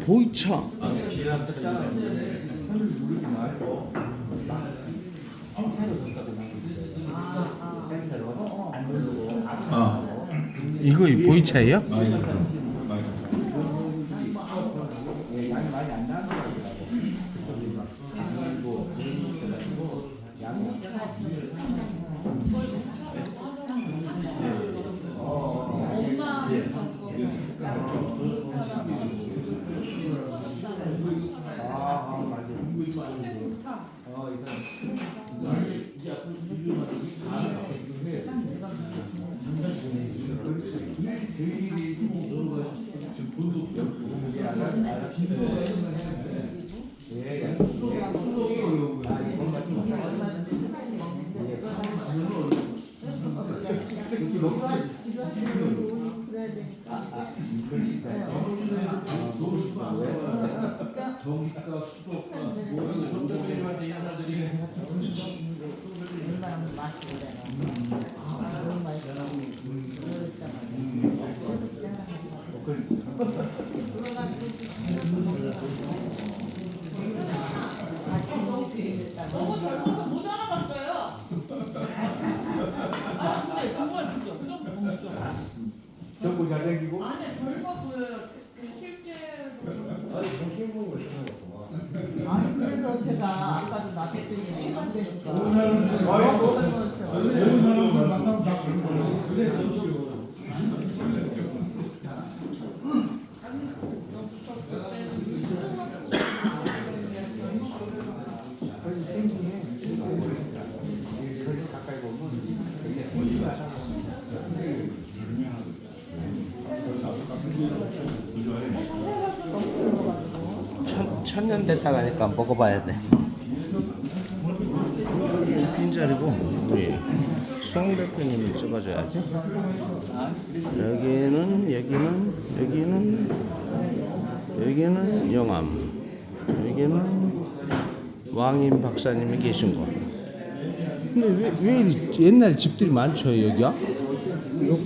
보이차. 이거 보이차예요? 정보 잘 생기고? 아니, 별거 보여요. 실제로. 아니 그래서 제가 아까도 놔뒀더니 해만 되니까. 좋은 사람을 만나면 다 그런 거예요. 천년 됐다 가니까 먹어봐야 돼. 빈자리고 우리 송 대표님이 찍어줘야지. 여기는 영암, 여기는 왕임 박사님이 계신 곳. 근데 왜 이리 옛날 집들이 많죠 여기야? 요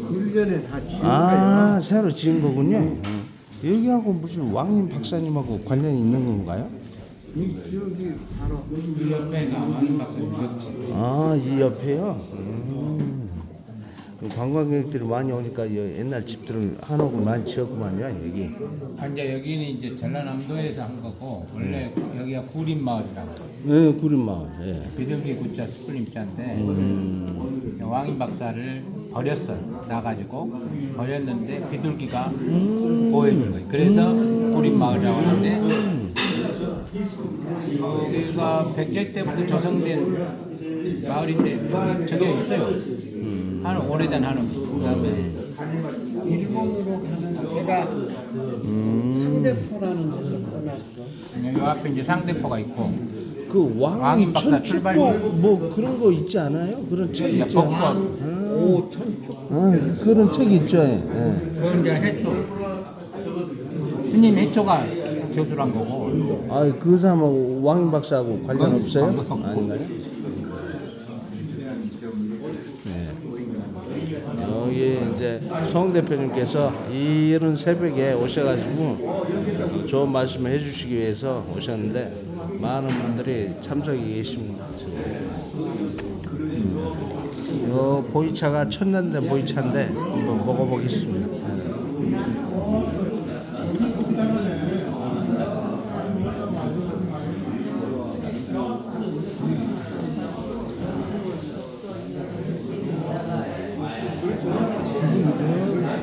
근련에 다 지은 아 새로 지은 거군요. 여기하고 무슨 왕임 박사님하고 관련이 있는 건가요? 여기 바로 이 옆에가 왕인 박사님 묘지. 아, 이 옆에요? 관광객들이 많이 오니까 이 옛날 집들을 한옥을 많이 지었구만요, 여기. 이제 여기는 이제 전라남도에서 한 거고 원래 여기가 구림마을이라고. 네, 구림마을. 예. 비둘기 구자 스프림자인데 왕인 박사를 버렸어요. 나가지고 버렸는데 비둘기가 보호해준 거예요. 그래서 구림마을이라고 하는데 여기가 백제 때부터 조성된 마을인데 저게 있어요. 한옥, 오래된 한옥. 그다음에 일본으로 가는 데가 상대포라는 데서 떠났어. 여기 앞에 이제 상대포가 있고 그 왕임 왕임 박사 천축보 출발. 뭐 그런 거 있지 않아요? 그런 책 있죠? 벚꽃. 오 천축. 그런 책 있죠. 예. 그건 이제 해초. 스님 해초가 교수란 거고. 아, 그 사람하고 왕임 박사하고 관련 없어요? 아닌가요? 여기 이제 송 대표님께서 이른 새벽에 오셔가지고 좋은 말씀을 해주시기 위해서 오셨는데 많은 분들이 참석이 계십니다. 이 보이차가 천년된 보이차인데 한번 먹어보겠습니다.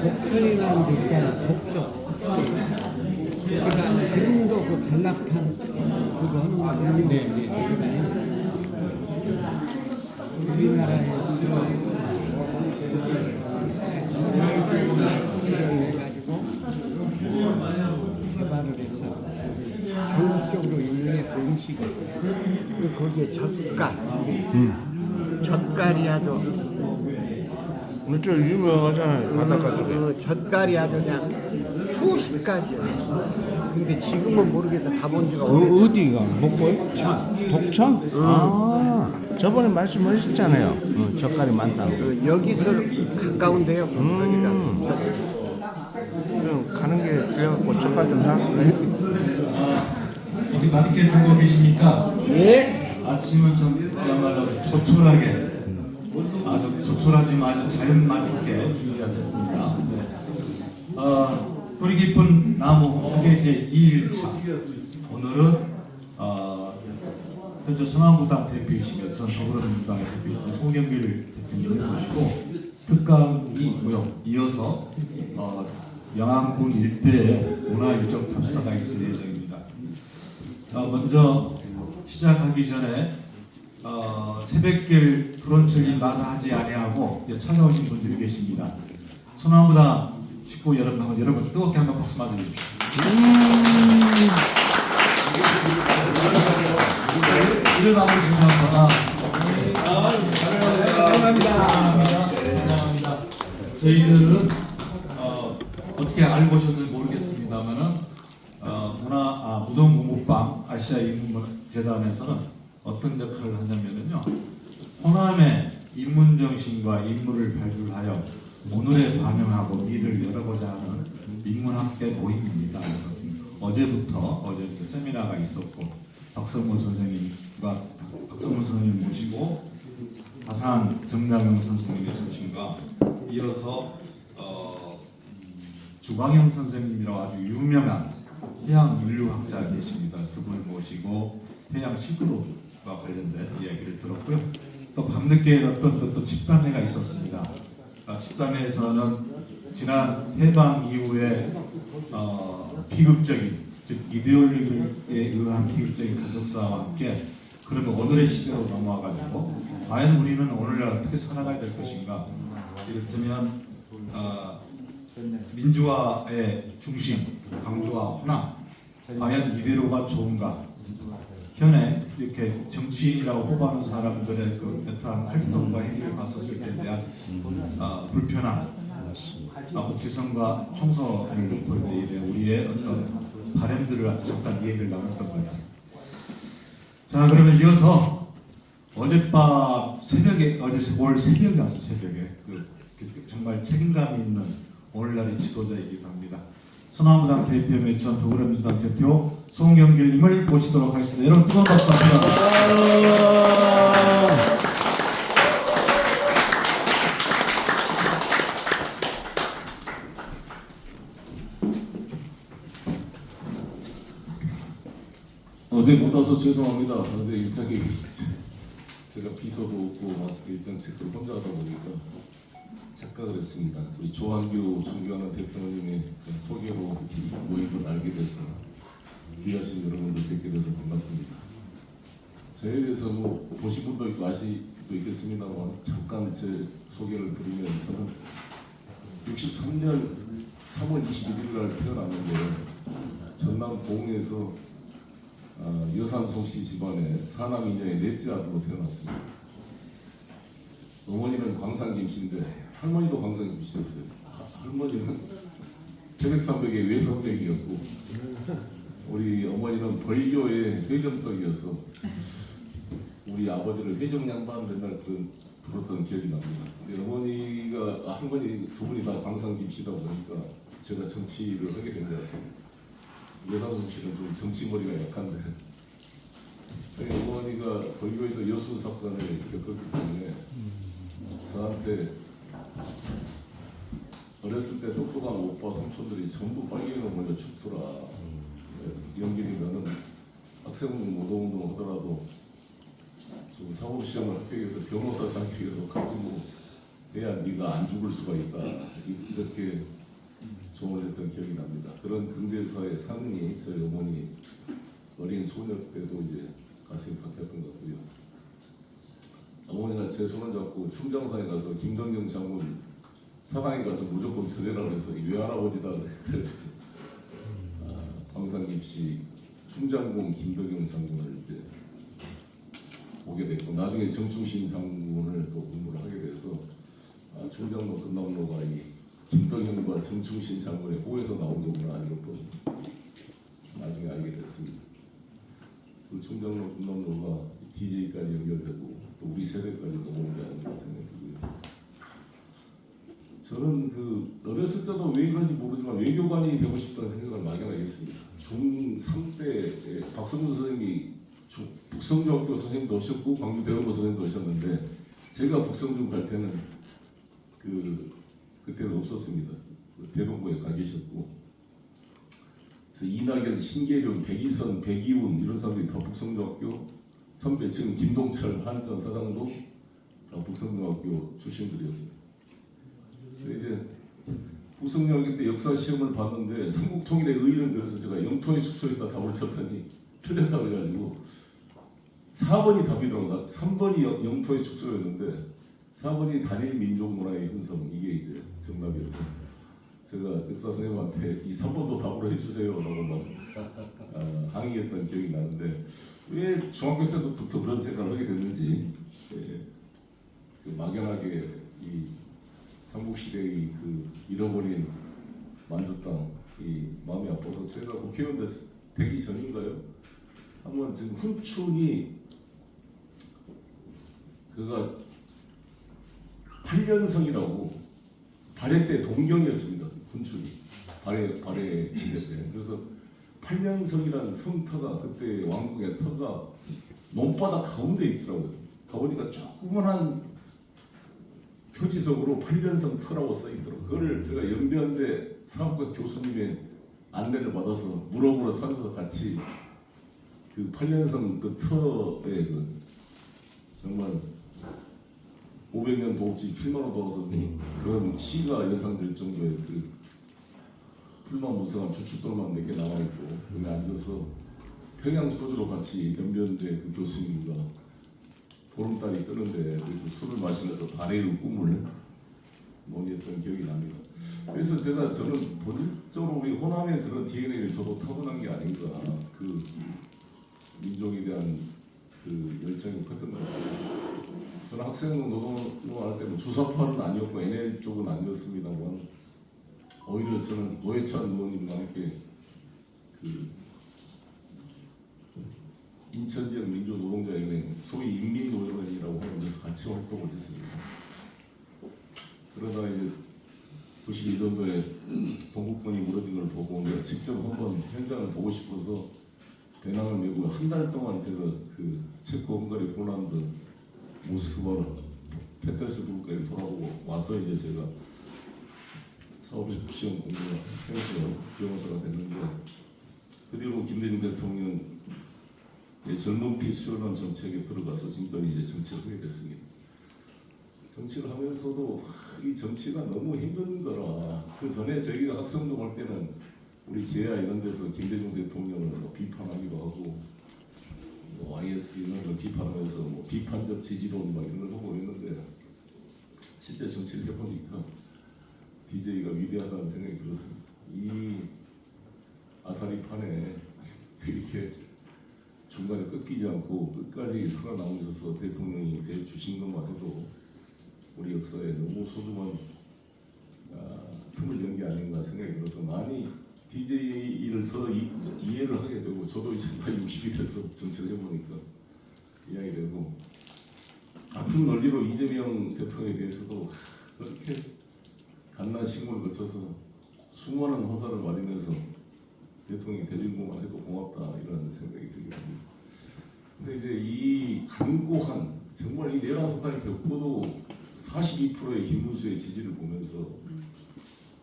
복편이라는 데 있잖아. 복적. 그러니까 지금도 그 간락판 그거 하는 거 아니에요? 우리나라에서 납치를 해가지고 개발을 해서 전국적으로 유명해 음식을. 그리고 거기에 젓갈. 젓갈이 아주 이쪽 유명하잖아요. 바닷가 쪽에. 그 젓갈이 아주 그냥 수십 가지야. 근데 지금은 모르겠어. 가본 지가 오래돼. 어디가? 목포요? 독천? 아, 저번에 말씀하셨잖아요. 젓갈이 많다고. 여기서 가까운데요. 여기가 하든가. 네. 어디 맛있게 들고 계십니까? 예. 아침은 좀 그야말로 조촐하게 아주 조촐하지만 아주 자연 맛있게 준비가 됐습니다. 뿌리 깊은 나무 학예제 2일차 오늘은 현재 소나무당 대표이시며 전 더불어민주당의 대표이시던 송경길 대표님을 모시고 특강이 있고요. 이어서 영암군 일대에 문화유적 답사가 있을 예정입니다. 먼저 시작하기 전에 새벽길 브런치를 마다하지 아니하고 찾아오신 분들이 계십니다. 소나무당 식구 여러분 뜨겁게 한번 박수 맞아 주십시오. 일어나보시면 감사합니다. 저희들은 어떻게 알고 오셨는지 모르겠습니다만은 무동공부방 아시아 인문재단에서는 어떤 역할을 하냐면요, 호남의 인문 정신과 인물을 발굴하여 오늘에 반영하고 미래를 열어보자 하는 인문학계 모임입니다. 그래서 어제부터 세미나가 있었고 박성문 선생님과 박성문 선생님 모시고 하산 정장영 선생님의 정신과 이어서 주광영 선생님이라고 아주 유명한 해양 인류학자 계십니다. 그분을 모시고 해양 시그룹과 관련된 이야기를 들었고요. 또 밤늦게 어떤 또 집단회가 있었습니다. 집단회에서는 지난 해방 이후에 비극적인, 즉 이데올로기에 의한 비극적인 가족사와 함께 그러면 오늘의 시대로 넘어와가지고 과연 우리는 오늘날 어떻게 살아가야 될 것인가, 이를테면 민주화의 중심, 강조와 혼합, 과연 이대로가 좋은가, 현에 이렇게 정치인이라고 뽑아놓은 사람들의 그 여타한 활동과 행위를 봤었을 때에 대한 불편함, 지성과 총선을 높을 때에 대한 우리의 어떤 바램들을 잠깐 얘기를 나눴던 것 같아요. 자, 그러면 이어서 어젯밤 새벽에, 올 새벽에 왔어. 새벽에 정말 책임감 있는 오늘날의 지도자이기도 합니다. 소나무당 대표 전 더불어민주당 대표 송경길님을 모시도록 하겠습니다. 여러분 뜨거운 박수 부탁드립니다. 어제 못 와서 죄송합니다. 어제 일정이 제가 비서도 없고 막 일정 체크를 혼자 하다 보니까 착각을 했습니다. 우리 조한규 존경하는 대표님의 소개로 모임을 알게 돼서 귀하신 여러분들 뵙게 돼서 반갑습니다. 저에 대해서 뭐 보신 분도 있고 아시도 있겠습니다만 잠깐 제 소개를 드리면, 저는 63년 3월 21일 날 태어났는데 전남 고흥에서 여산송 씨 집안의 사남 이녀의 넷째 아들로 태어났습니다. 어머니는 광산김 씨인데 할머니도 광산김 씨였어요. 할머니는 태백산맥의 외성댁이었고 우리 어머니는 벌교의 회정떡이어서 우리 아버지를 회정양반 맨날 들었던 기억이 납니다. 근데 어머니가 할머니 두 분이 다 광산김 씨다 보니까 제가 정치를 하게 된 것 같습니다. 여산송 씨는 좀 정치머리가 약한데 저희 어머니가 벌교에서 여수 사건을 겪었기 때문에 저한테 어렸을 때 똑똑한 오빠 삼촌들이 전부 빨갱이로 몰려 죽더라. 영길이 너는 학생운동 노동운동 하더라도 좀 사법시험을 합격해서 변호사 자격이라도 가지고 해야 네가 안 죽을 수가 있다. 이렇게 조언을 했던 기억이 납니다. 그런 근대사의 상이 저희 어머니 어린 소녀 때도 이제 가슴이 박혔던 것 같고요. 어머니가 제 손을 잡고 충정사에 가서 김덕영 장군 사당에 가서 무조건 전해라고 해서 외할아버지다 그래가지고 광산김 씨 충장군 김덕영 장군을 이제 보게 됐고, 나중에 정충신 장군을 또 공부를 하게 돼서 충장로 금남로가 이 김덕영과 정충신 장군의 호에서 나온 거구나 이것도 나중에 알게 됐습니다. 그 충장로 금남로가 DJ까지 연결되고 또 우리 세대까지 넘어온 게 아닌가 생각이 들고요. 저는 그 어렸을 때도 왜 그런지 모르지만 외교관이 되고 싶다는 생각을 막연하게 했습니다. 중3 때 박성준 선생님이 북성중학교 선생님도 오셨고 광주대학교 선생님도 오셨는데 제가 북성중 갈 때는 그때는 없었습니다. 대동부에 가 계셨고 그래서 이낙연, 신계룡, 백이선, 백이훈 이런 사람들이 다 북성중학교 선배 지금 김동철, 한전 사장도 다 북성중학교 출신들이었습니다. 이제 북성중학교 때 역사 시험을 봤는데 삼국통일의 의의를 그래서 제가 영토의 축소에다 답을 쳤더니 틀렸다고 해가지고 4번이 답이더라고요. 3번이 영토의 축소였는데 4번이 단일 민족 문화의 형성 이게 이제 정답이어서 제가 역사 선생님한테 이 3번도 답으로 해주세요라고 막 항의했던 기억이 나는데 왜 중학교 때부터 그런 생각을 하게 됐는지 그 막연하게 이 삼국시대의 그 잃어버린 만주 땅이 마음이 아파서 제가 국회의원 되기 전인가요? 한번 지금 훈춘이 그가 8년성이라고 발해 때 동경이었습니다. 훈춘이 발해 시대 때. 그래서 8년성이라는 성터가 그때 왕국의 터가 논바다 가운데 있더라고요. 가보니까 조그만한 표지석으로 8년성 터라고 써있더라고요. 그거를 제가 연변대 사업과 교수님의 안내를 받아서 무릎으로 찾아서 같이 그 8년성 그 터에 그 정말 500년 도읍지 필마로 도와서 그런 시가 연상될 정도의 그 풀만 무성한 주춧돌만 몇 개 나와 있고 거기 앉아서 평양 소주로 같이 연변대 그 교수님과 보름달이 뜨는데 그래서 술을 마시면서 발해의 꿈을 논의했던 기억이 납니다. 그래서 저는 본질적으로 우리 호남의 그런 DNA를 저도 타고난 게 아닌가 그 민족에 대한 그 열정이 컸던 것 같아요. 저는 학생 노동할 때는 주사파는 아니었고 NL 쪽은 아니었습니다만 오히려 저는 노회찬 의원님과 함께 그 인천 지역 민주노동자연맹 소위 인민노연이라고 하는 데서 같이 활동을 했습니다. 그러다가 이제 91년도에 동국권이 무너진 걸 보고 내가 직접 한번 현장을 보고 싶어서 배낭을 메고 한 달 동안 제가 그 체코, 헝가리, 폴란드, 모스크바로 페테르스부르크까지 돌아보고 와서 이제 제가 사법시험 공부해서 변호사가 됐는데 그리고 김대중 대통령 젊은 피 수련원 정책에 들어가서 지금까지 이제 정치를 하게 됐습니다. 정치를 하면서도 이 정치가 너무 힘든 거라 그 전에 저희가 학생운동 할 때는 우리 제야 이런 데서 김대중 대통령을 뭐 비판하기도 하고 뭐 IS 이런 걸 비판하면서 뭐 비판적 지지론 막 이런 걸 하고 있는데 실제 정치를 해보니까 DJ가 위대하다는 생각이 들었습니다. 이 아사리판에 이렇게 중간에 꺾이지 않고 끝까지 살아남으셔서 대통령이 되어주신 것만 해도 우리 역사에 너무 소중한 틈을 연 게 아닌가 생각이 들어서 많이 DJ를 더 이해를 하게 되고 저도 이제 나이 60이 돼서 정치를 해보니까 이해하게 되고 같은 논리로 이재명 대통령에 대해서도 저렇게 갓난 시골을 거쳐서 수많은 허사를 말리면서 대통령이 대중공만 해도 고맙다 이런 생각이 들게 됩니다. 근데 이제 이 간고한 정말 이 내란 사단이 겪고도 42%의 김문수의 지지를 보면서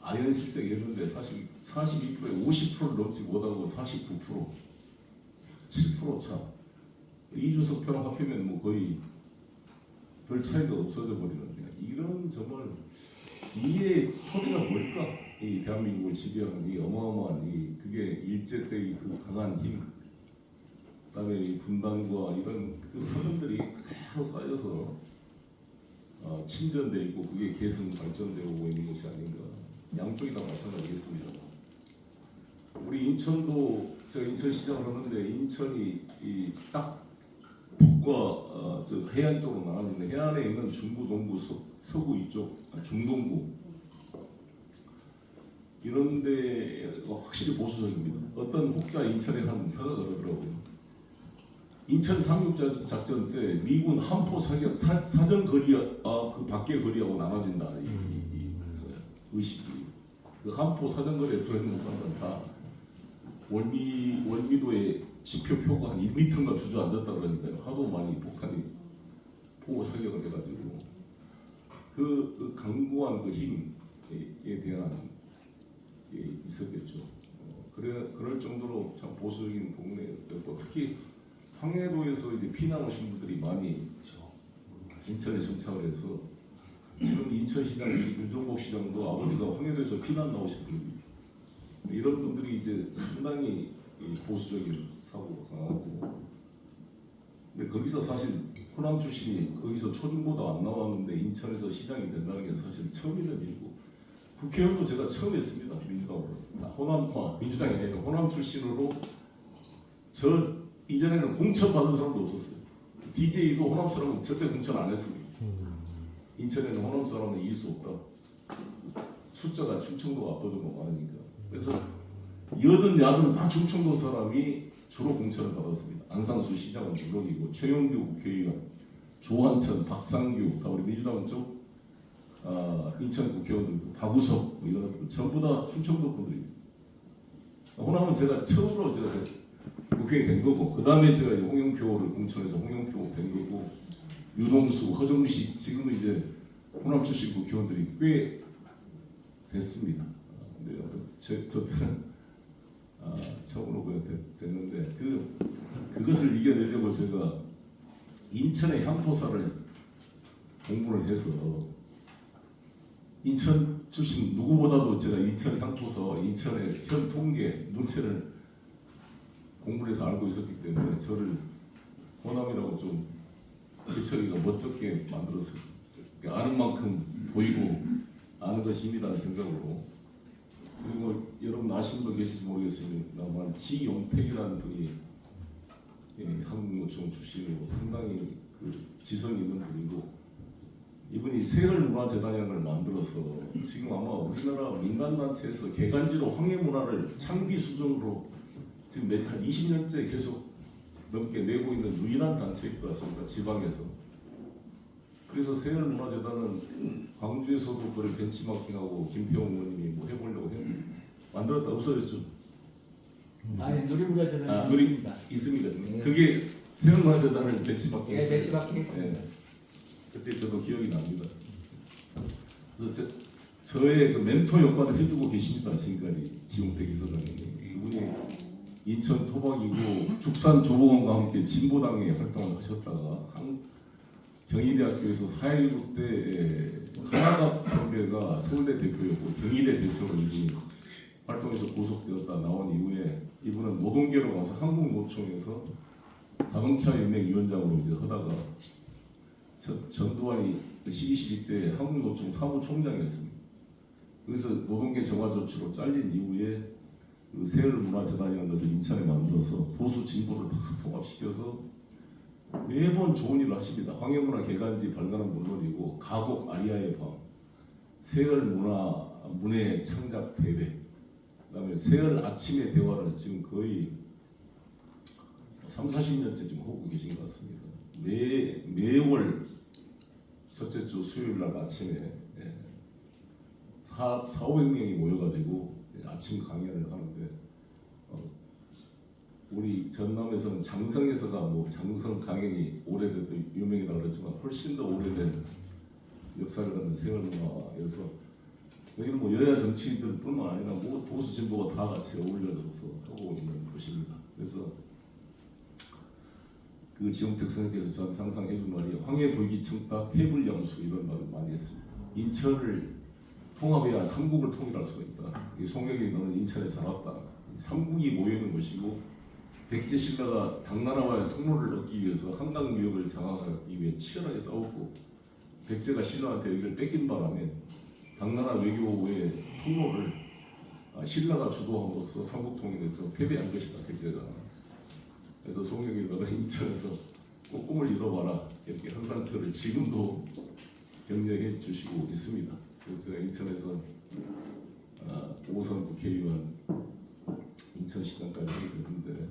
아연실색이 했는데 사실 42%에 50%를 넘지 못하고 49% 7% 차 이준석 표랑 합하면 뭐 거의 별 차이가 없어져 버리는데 이런 정말 이의 토대가 뭘까? 이 대한민국을 지배하는 이 어마어마한 이 그게 일제 때의 그 강한 힘, 그다음에 이 분단과 이런 그 사람들이 그대로 쌓여서 침전돼 있고 그게 계속 발전되어 오고 있는 것이 아닌가. 양쪽이 다 마찬가지겠습니다. 우리 인천도 제가 인천시장을 하는데 인천이 이 딱 북과 저 해안 쪽으로 나눠지는데 해안에 있는 중부, 동부, 서구 이쪽 중동부 이런데 확실히 보수적입니다. 어떤 혹자 인천에 한 인사가 그러더라고요. 인천 상륙작전 때 미군 함포 사격 사정 거리 그 밖의 거리하고 나눠진다. 의식이 그 한포 사정거리에 들어있는 사람들 다 월미도의 지표표가 한 1m인가 주저앉았다 그러니까요. 하도 많이 폭탄이 포고 사격을 해가지고 그 강고한 그 힘에 대한 게 있었겠죠. 그럴 정도로 참 보수적인 동네였고 특히 황해도에서 이제 피난 오신 분들이 많이 인천에 정착을 해서 지금 인천시장 유종복 시장도 아버지가 황해도에서 피난 나오신 분입니다. 이런 분들이 이제 상당히 보수적인 사고가 강하고 근데 거기서 사실 호남 출신이 거기서 초중고도 안 나왔는데 인천에서 시장이 된다는 게 사실 처음 있는 일이고 국회의원도 제가 처음 했습니다. 민주당으로. 민주당이 아니라 호남 출신으로 저 이전에는 공천 받은 사람도 없었어요. DJ도 호남 사람은 절대 공천 안 했습니다. 인천에는 호남 사람은 이길 수 없다. 숫자가 충청도가 압도적으로 많으니까. 그래서 여든 야든 다 충청도 사람이 주로 공천을 받았습니다. 안상수 시장은 물론이고 최영규 국회의원, 조한천, 박상규 다 우리 민주당 쪽 인천 국회의원들, 박우석 뭐 이런 분들 전부 다 충청도 분들입니다. 호남은 제가 처음으로 제가 국회의원이 된 거고 그 다음에 제가 홍영표를 공천해서 홍영표 된 거고 유동수, 허정식 지금도 이제 호남 출신 국회의원들이 꽤 됐습니다. 근데 저 때는 처음으로 그냥 됐는데 그것을 이겨내려고 제가 인천의 향토사를 공부를 해서 인천 출신 누구보다도 제가 인천 향토사, 인천의 현 통계 문체를 공부를 해서 알고 있었기 때문에 저를 호남이라고 좀 개척이가 멋쩍게 만들었어요. 그러니까 아는 만큼 보이고 아는 것이 힘이라는 생각으로 그리고 여러분 아시는 분 계실지 모르겠습니다만 지용택이라는 분이 한국노총 출신이고 상당히 그 지성이 있는 분이고 이분이 세월문화재단이라는 걸 만들어서 지금 아마 우리나라 민간단체에서 개간지로 황해문화를 창비 수준으로 지금 한 20년째 계속 넘게 내고 있는 유일한 단체일 것 같습니다. 지방에서. 그래서 세월문화재단은 광주에서도 그걸 벤치마킹하고 김태용 의원님이 뭐 해보려고 했는데 만들었다 없어졌죠. 아니 누리문화재단 있습니다. 지금. 그게 세월문화재단을 벤치마킹. 네, 벤치마킹 했습니다. 네. 그때 저도 기억이 납니다. 그래서 저의 그 멘토 역할을 해주고 계십니다. 지금까지 지용택 이사장님. 이분이 인천 토박이고 죽산 조보관과 함께 진보당에 활동을 하셨다가 경희대학교에서 4.19 때 하나갑 선배가 서울대 대표였고 경희대 대표로 이분이 활동해서 구속되었다 나온 이후에 이분은 노동계로 가서 한국노총에서 자동차연맹위원장으로 이제 하다가 전두환이 12.12 때 한국노총 사무총장이었습니다. 그래서 노동계 정화조치로 잘린 이후에 그 세월문화재단이라는 것을 인천에 만들어서 보수 진보를 통합시켜서 매번 좋은 일을 하십니다. 황해문화 개간지 발간은 물론이고 가곡 아리아의 밤, 세월문화 문예 창작 대회, 그다음에 세월 아침의 대화를 지금 거의 30-40년째 지금 하고 계신 것 같습니다. 매월 첫째 주 수요일 날 아침에 400-500명이 모여가지고 아침 강연을 하는데 우리 전남에서는 장성에서가 뭐 장성 강연이 오래돼도 유명이라 그러지만 훨씬 더 오래된 역사를 갖는 세월문화여서 여기는 뭐 여야 정치인들뿐만 아니라 뭐 보수 진보가 다 같이 어울려서 하고 있는 곳입니다. 그래서 그 지용택 선생님께서 저한테 항상 해준 말이 황해불기청탁 해불양수 이런 말을 많이 했습니다. 인천을 통합해야 삼국을 통일할 수가 있다. 송영길이 너는 인천에 살았다. 삼국이 모이는 것이고 백제신라가 당나라와의 통로를 얻기 위해서 한강유역을 장악하기 위해 치열하게 싸웠고 백제가 신라한테 여기를 뺏긴 바람에 당나라 외교의 통로를 신라가 주도함으로써 삼국통일에서 패배한 것이다. 백제가. 그래서 송영길이 너는 인천에서 꼭 꿈을 이뤄봐라. 이렇게 항상 저를 지금도 격려해 주시고 있습니다. 그래서 제가 인천에서 5선 국회의원 인천시장까지 하게 됐는데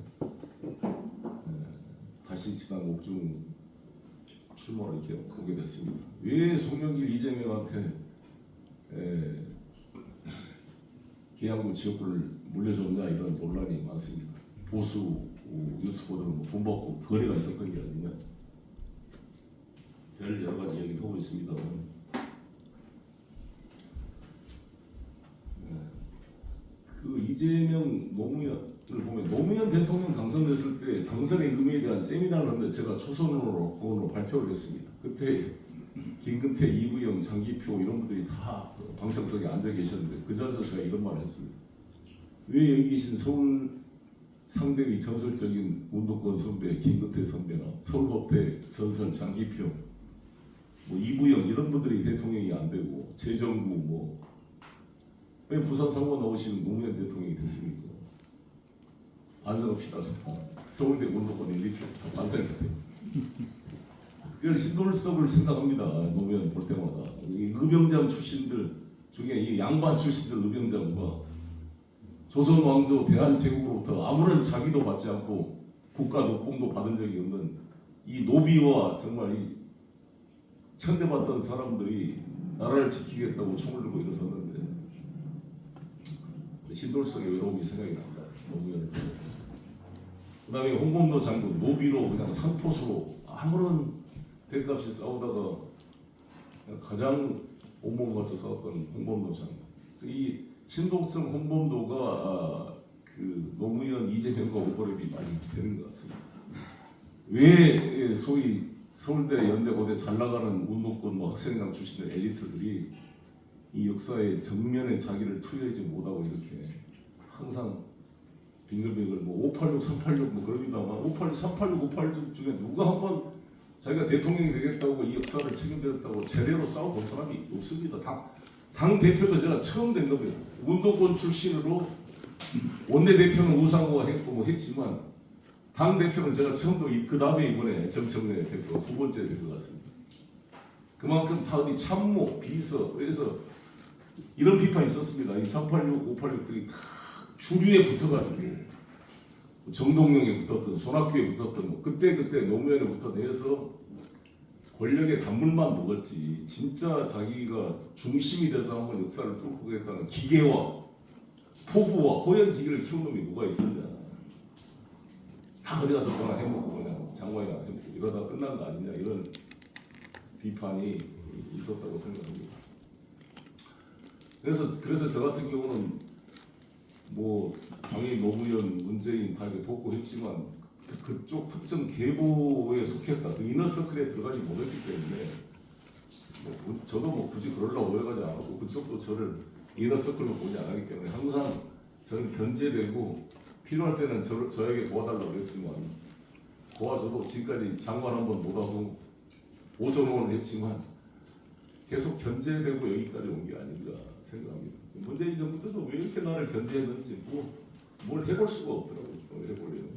다시 지난 옥중 출마를 이렇게 오게 됐습니다. 왜 송영길 이재명한테 계양구 지역구를 물려줬냐 이런 논란이 많습니다. 보수 유튜버들은 돈 받고 거래가 있었던 게 아니냐 별 여러 가지 이야기를 하고 있습니다만 그 이재명 노무현을 보면 노무현 대통령 당선됐을 때 당선의 의미에 대한 세미나를 하는데 제가 초선으로 발표를 했습니다. 그때 김근태, 이부영, 장기표 이런 분들이 다 방청석에 앉아 계셨는데 그 자리에서 제가 이런 말을 했습니다. 왜 여기 계신 서울 상대의 전설적인 운동권 선배 김근태 선배나 서울법대 전설 장기표, 뭐 이부영 이런 분들이 대통령이 안 되고 재정부 왜 부산 상고 나오시는 노무현 대통령이 됐습니까? 반성합시다. 서울대 운동권 엘리트 다 반성했대요. 그래서 신돌석을 생각합니다. 노무현 볼 때마다 이 의병장 출신들 중에 이 양반 출신들 의병장과 조선 왕조 대한 제국으로부터 아무런 자기도 받지 않고 국가 녹봉도 받은 적이 없는 이 노비와 정말 이 천대받던 사람들이 나라를 지키겠다고 총을 들고 일어섰는데 신돌석의 외로움이 생각이 납니다. 노무현을 보고. 그다음에 홍범도 장군 노비로 그냥 상포수로 아무런 대값이 싸우다가 가장 온몸을 맞춰 싸웠던 홍범도 장군. 그래서 이 신동성 홍범도가 그 노무현 이재명과 오버랩이 많이 되는 것 같습니다. 왜 소위 서울대 연대고대 잘 나가는 운동권 학생회장 출신의 엘리트들이 이 역사의 정면에 자기를 투여하지 못하고 이렇게 항상 빙글빙글 586, 386 그럽니다만 586, 386, 586 중에 누가 한번 자기가 대통령이 되겠다고 이 역사를 책임졌다고 제대로 싸워본 사람이 없습니다. 당 대표도 제가 처음 된 겁니다. 운동권 출신으로 원내대표는 우상호가 했고 했지만 당 대표는 제가 처음도 그 다음에 이번에 정청래 대표 두 번째 될 것 같습니다. 그만큼 다음이 참모, 비서 그래서 이런 비판이 있었습니다. 이 386, 586들이 다 주류에 붙어가지고 정동영에 붙었던, 손학규에 붙었던, 그때 노무현에 붙었던 해서 권력의 단물만 먹었지 진짜 자기가 중심이 돼서 한번 역사를 뚫고 가겠다는 기계와 포부와 호연지기를 키운 놈이 누가 있었냐. 다 어디 가서 뭐나 해먹고 그냥 장관이나 해먹고 이러다 끝난 거 아니냐 이런 비판이 있었다고 생각합니다. 그래서 저 같은 경우는 당연히 노무현, 문재인 다 이렇게 돕고 했지만 그쪽 특정 계보에 속했다. 그 이너서클에 들어가지 못했기 때문에 저도 굳이 그러려고 노력하지 않았고 그쪽도 저를 이너서클로 보지 않았기 때문에 항상 저는 견제되고 필요할 때는 저에게 도와달라고 했지만 도와줘도 지금까지 장관 한 번 못하고 오선호를 했지만 계속 견제되고 여기까지 온 게 아닌가 생각합니다. 문재인 정부 때도 왜 이렇게 나를 견제했는지 뭘 해볼 수가 없더라고요. 뭘 해보려면.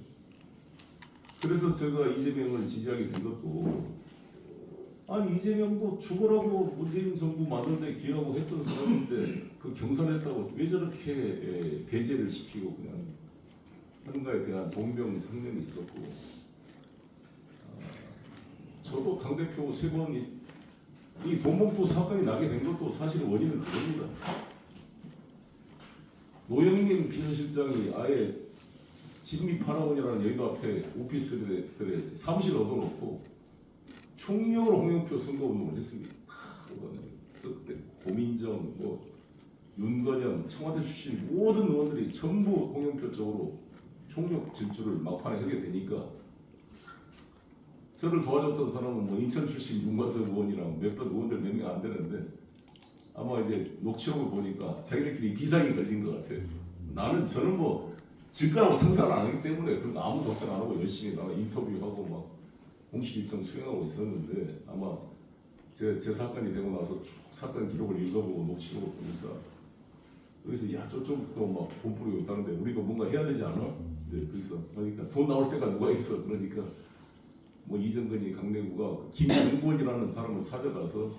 그래서 제가 이재명을 지지하게 된 것도 아니 이재명도 죽으라고 문재인 정부 만드는데 기여하고 했던 사람인데 그 경선했다고 왜 저렇게 배제를 시키고 그냥 하는가에 대한 동병상련이 있었고 저도 당대표 3번 이 돈봉투 사건이 나게 된 것도 사실 원인은 그겁니다. 노영민 비서실장이 아예 진미 파라곤이라는 여의도 앞에 오피스들의 사무실을 얻어놓고 총력으로 홍영표 선거운동을 했습니다. 그래서 그때 고민정, 윤건영, 청와대 출신 모든 의원들이 전부 홍영표 쪽으로 총력 질주를 막판에 하게 되니까 저를 도와줬던 사람은 인천 출신 윤관석 의원이랑 몇몇 의원들 몇 명 안 되는데 아마 이제 녹취록을 보니까 자기들끼리 비상이 걸린 것 같아요. 저는 질 거라고 상상을 안 하기 때문에 그런 거 아무 걱정 안 하고 열심히 나가 인터뷰하고 막 공식 일정 수행하고 있었는데 아마 제 사건이 되고 나서 쭉 사건 기록을 읽어보고 녹취록을 보니까 여기서 야 저쪽도 막 돈 뿌리고 있다는데 우리도 뭔가 해야 되지 않아? 네, 그래서 그러니까 돈 나올 때가 누가 있어? 그러니까 이정근이 강내구가 김영권이라는 사람을 찾아가서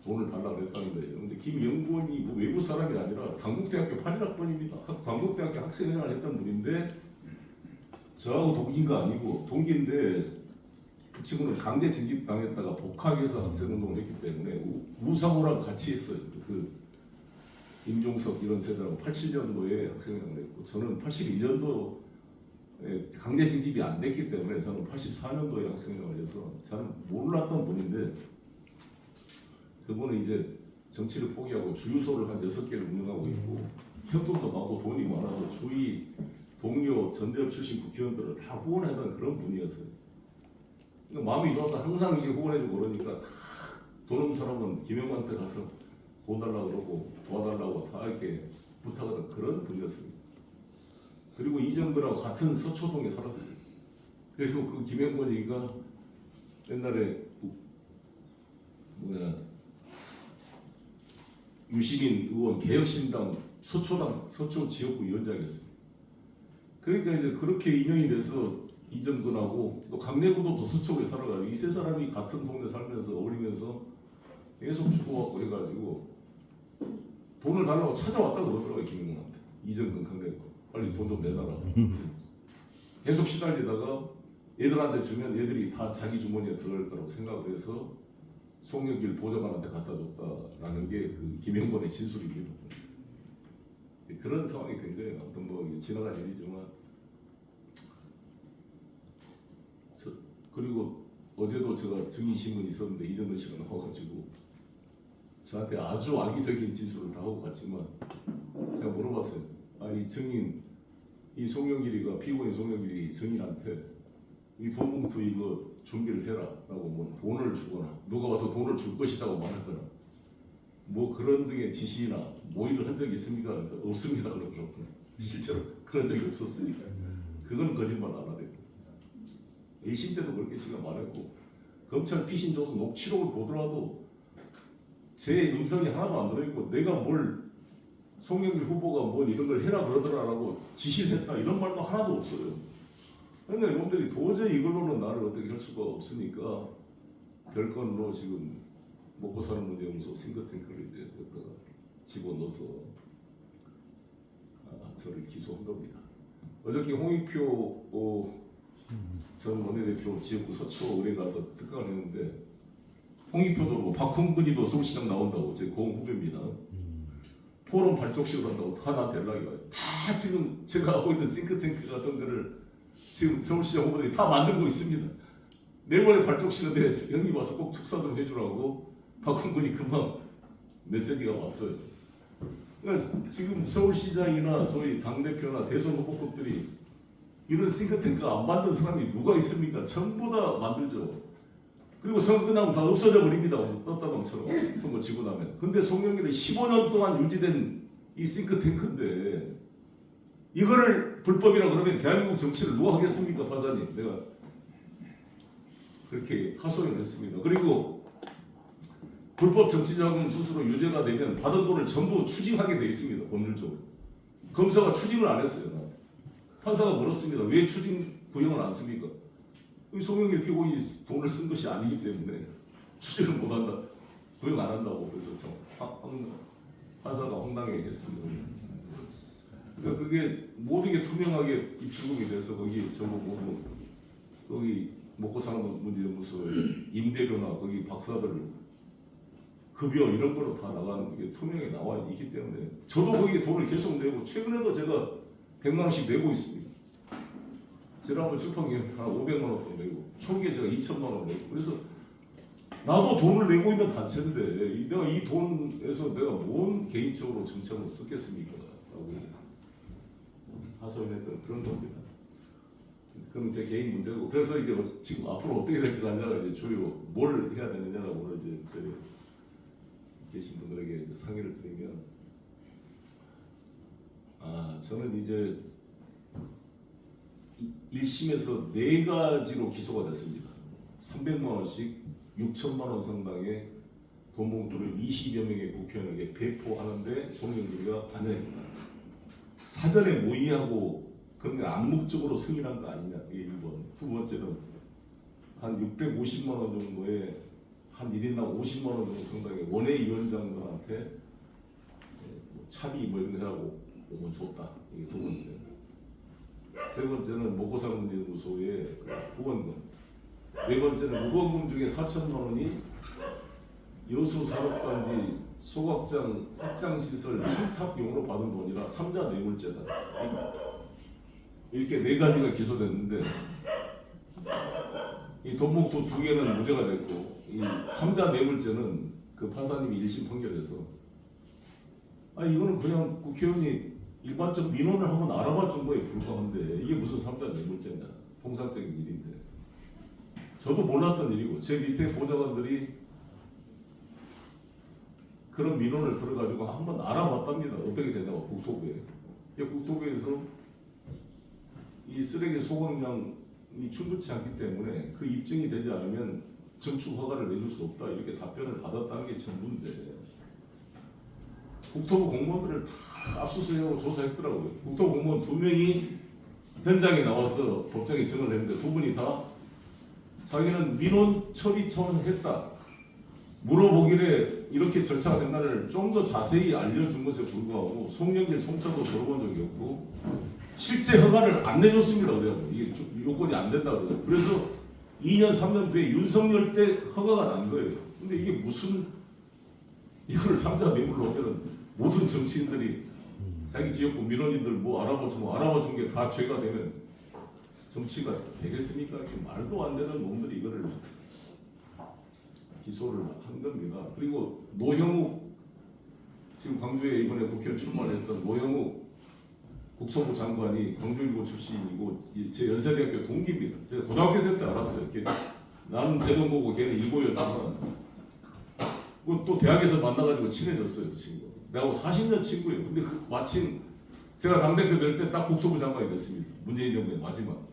돈을 달라고 했다는 거예요. 근데 김영권이 외부 사람이 아니라 강북대학교 81학번입니다. 강북대학교 학생회장을 했던 분인데 저하고 동기가 아니고 동기인데 그 친구는 강제 진입당했다가 복학해서 학생운동을 했기 때문에 우상호랑 같이 했어요. 임종석 이런 세대라고 87년도에 학생회장을 했고 저는 81년도에 강제 징집이 안 됐기 때문에 저는 84년도에 학생회장을 해서 저는 몰랐던 분인데 그분은 이제 정치를 포기하고 주유소를 한 6개를 운영하고 있고 현금도 많고 돈이 많아서 주위 동료 전대협 출신 국회의원들을 다 후원하던 그런 분이었어요. 그러니까 마음이 좋아서 항상 이게 후원해주고 그러니까 다 돈 없는 사람은 김영만한테 가서 돈 달라고 그러고 도와달라고 다 이렇게 부탁하던 그런 분이었습니다. 그리고 이정근하고 같은 서초동에 살았어요. 그리고 그 김영건이가 옛날에 유시민 의원 개혁신당 서초 지역구 위원장이었습니다. 그러니까 이제 그렇게 인연이 돼서 이정근하고 또 강내구도 또 서초에 살아가지고 이 세 사람이 같은 동네 살면서 어울리면서 계속 주고받고 해가지고 돈을 달라고 찾아왔다 그러더라고요. 김영건한테. 이정근 강내구 빨리 돈 좀 내놔라. 계속 시달리다가 애들한테 주면 애들이 다 자기 주머니에 들어갈 거라고 생각을 해서 송영길 보좌관한테 갖다 줬다라는 게 그 김영건의 진술입니다. 그런 상황이 된 거예요. 아무튼 뭐 지나간 일이지만 그리고 어제도 제가 증인 신문이 있었는데 이정근 씨가 나와가지고 저한테 아주 악의적인 진술을 다 하고 갔지만 제가 물어봤어요. 이 증인 이 송영길이가 피고인 송영길이 증인한테 이 돈봉투 이거 준비를 해라라고 뭐 돈을 주거나 누가 와서 돈을 줄 것이라고 말하거나 뭐 그런 등의 지시나 모의를 한 적이 있습니까? 그러니까 없습니다 그러더라고요. 실제로 그런 적이 없었으니까 그건 거짓말 안 하래요. 1심 때도 그렇게 제가 말했고 검찰 피신 조서 녹취록을 보더라도 제 음성이 하나도 안 들어있고 내가 뭘 송영길 후보가 뭘 이런 걸 해라 그러더라라고 지시를 했다 이런 말도 하나도 없어요. 그러니까 이분들이 도저히 이걸로는 나를 어떻게 할 수가 없으니까 별건으로 지금 먹고 사는 문제 연구소 싱크탱크를 이제 여기다가 집어넣어서 저를 기소한 겁니다. 어저께 홍익표 전 원내대표 지역구 서초 의뢰 가서 특강을 했는데 홍익표도 뭐 박홍근이도 서울시장 나온다고 제 고은 후배입니다. 포럼 발족식을 한다고 다 나한테 연락이 와요. 다 지금 제가 하고 있는 싱크탱크 같은 거를 지금 서울시장 후보들이 다 만들고 있습니다. 내번에 발족식인데 형님 와서 꼭 축사 좀 해주라고 박홍근이 금방 메시지가 왔어요. 그러니까 지금 서울시장이나 소위 당대표나 대선 후보급들이 이런 싱크탱크 안 만든 사람이 누가 있습니까? 전부 다 만들죠. 그리고 선거 끝나면 다 없어져 버립니다. 떴다방처럼 선거 지고 나면. 근데 송영길은 15년 동안 유지된 이 싱크탱크인데 이거를 불법이라 그러면 대한민국 정치를 누가 하겠습니까? 박사님. 내가 그렇게 하소연을 했습니다. 그리고 불법 정치자금 수수로 유죄가 되면 받은 돈을 전부 추징하게 돼 있습니다. 법률적으로. 검사가 추징을 안 했어요. 판사가 물었습니다. 왜 추징 구형을 안 씁니까? 송영길 피고인이 돈을 쓴 것이 아니기 때문에 추징을 못한다. 구형 안 한다고. 그래서 판사가 황당해 했습니다. 그러니까 그게 모든 게 투명하게 입출금이 돼서 거기 전부 모두 거기 먹고 사는 문제 연구소에 임대료나 거기 박사들 급여 이런 걸로 다 나가는 게 투명하게 나와 있기 때문에 저도 거기에 돈을 계속 내고 최근에도 제가 100만 원씩 내고 있습니다. 지난번 출판기에 한 500만 원 돈 내고 총기에 제가 2천만 원 내고 그래서 나도 돈을 내고 있는 단체인데 내가 이 돈에서 내가 뭔 개인적으로 정책을 썼겠습니까? 라고 하소연했던 그런 겁니다. 그건 제 개인 문제고 그래서 이제 지금 앞으로 어떻게 될 거냐가 이제 주요 뭘 해야 되느냐라고 오늘 이제 저희 계신 분들에게 이제 상의를 드리면 저는 이제 1심에서 4가지로 기소가 됐습니다. 300만 원씩 6천만 원 상당의 돈 봉투를 20여 명의 국회의원에게 배포하는데 송영길이가 관여했다. 사전에 모의하고 그런 걸 암묵적으로 승인한 거 아니냐. 이게 1번. 두 번째는 한 650만 원 정도의 한 1인당 50만 원 정도 상당의 원외위원장들한테 차비 뭐 이런 거 하라고 줬다. 이게 두 번째. 세 번째는 먹고 사는 문제 연구소의 후원금. 네 번째는 후원금 중에 4천만 원이 여수 산업단지 소각장 확장 시설 청탁용으로 받은 돈이라 3자 뇌물죄다. 이렇게 네 가지가 기소됐는데 이 돈목도 2개는 무죄가 됐고 이 3자 뇌물죄는 그 판사님이 1심 판결에서 이거는 그냥 국회의원이 일반적 민원을 한번 알아봐 준 거에 불과한데 이게 무슨 3자 뇌물죄냐. 통상적인 일인데 저도 몰랐던 일이고 제 밑에 보좌관들이 그런 민원을 들어가지고 한번 알아봤답니다. 어떻게 되냐고 국토부에. 국토부에서 이 쓰레기 소각량이 충분치 않기 때문에 그 입증이 되지 않으면 증축 허가를 내줄 수 없다 이렇게 답변을 받았다는 게 전부인데 국토부 공무원들을 다 압수수색하고 조사했더라고요. 국토부 공무원 2명이 현장에 나와서 법정에 증언을 했는데 2분이 다 자기는 민원 처리 차원을 했다. 물어보길래 이렇게 절차가 된다를 좀 더 자세히 알려준 것에 불구하고 송영길 송차도 들어본 적이 없고 실제 허가를 안 내줬습니다. 그래가지고 이게 요건이 안 된다 그래요. 그래서 2년 3년 뒤에 윤석열 때 허가가 난 거예요. 근데 이게 무슨 이걸 3자 뇌물로 하면은 모든 정치인들이 자기 지역구 민원인들 뭐 알아봐 준 게 다 죄가 되면 정치가 되겠습니까? 이렇게 말도 안 되는 놈들이 이거를 기소를 한 겁니다. 그리고 노형욱 지금 광주에 이번에 국회의원 출마를 했던 노형욱 국토부 장관이 광주일보 출신이고 제 연세대학교 동기입니다. 제가 고등학교 때 알았어요. 나는 대동고고 걔는 일고였지만 또 대학에서 만나가지고 친해졌어요. 그 친구. 내하고 40년 친구예요. 근데 마침 제가 당대표 될 때 딱 국토부 장관이 됐습니다. 문재인 정부의 마지막.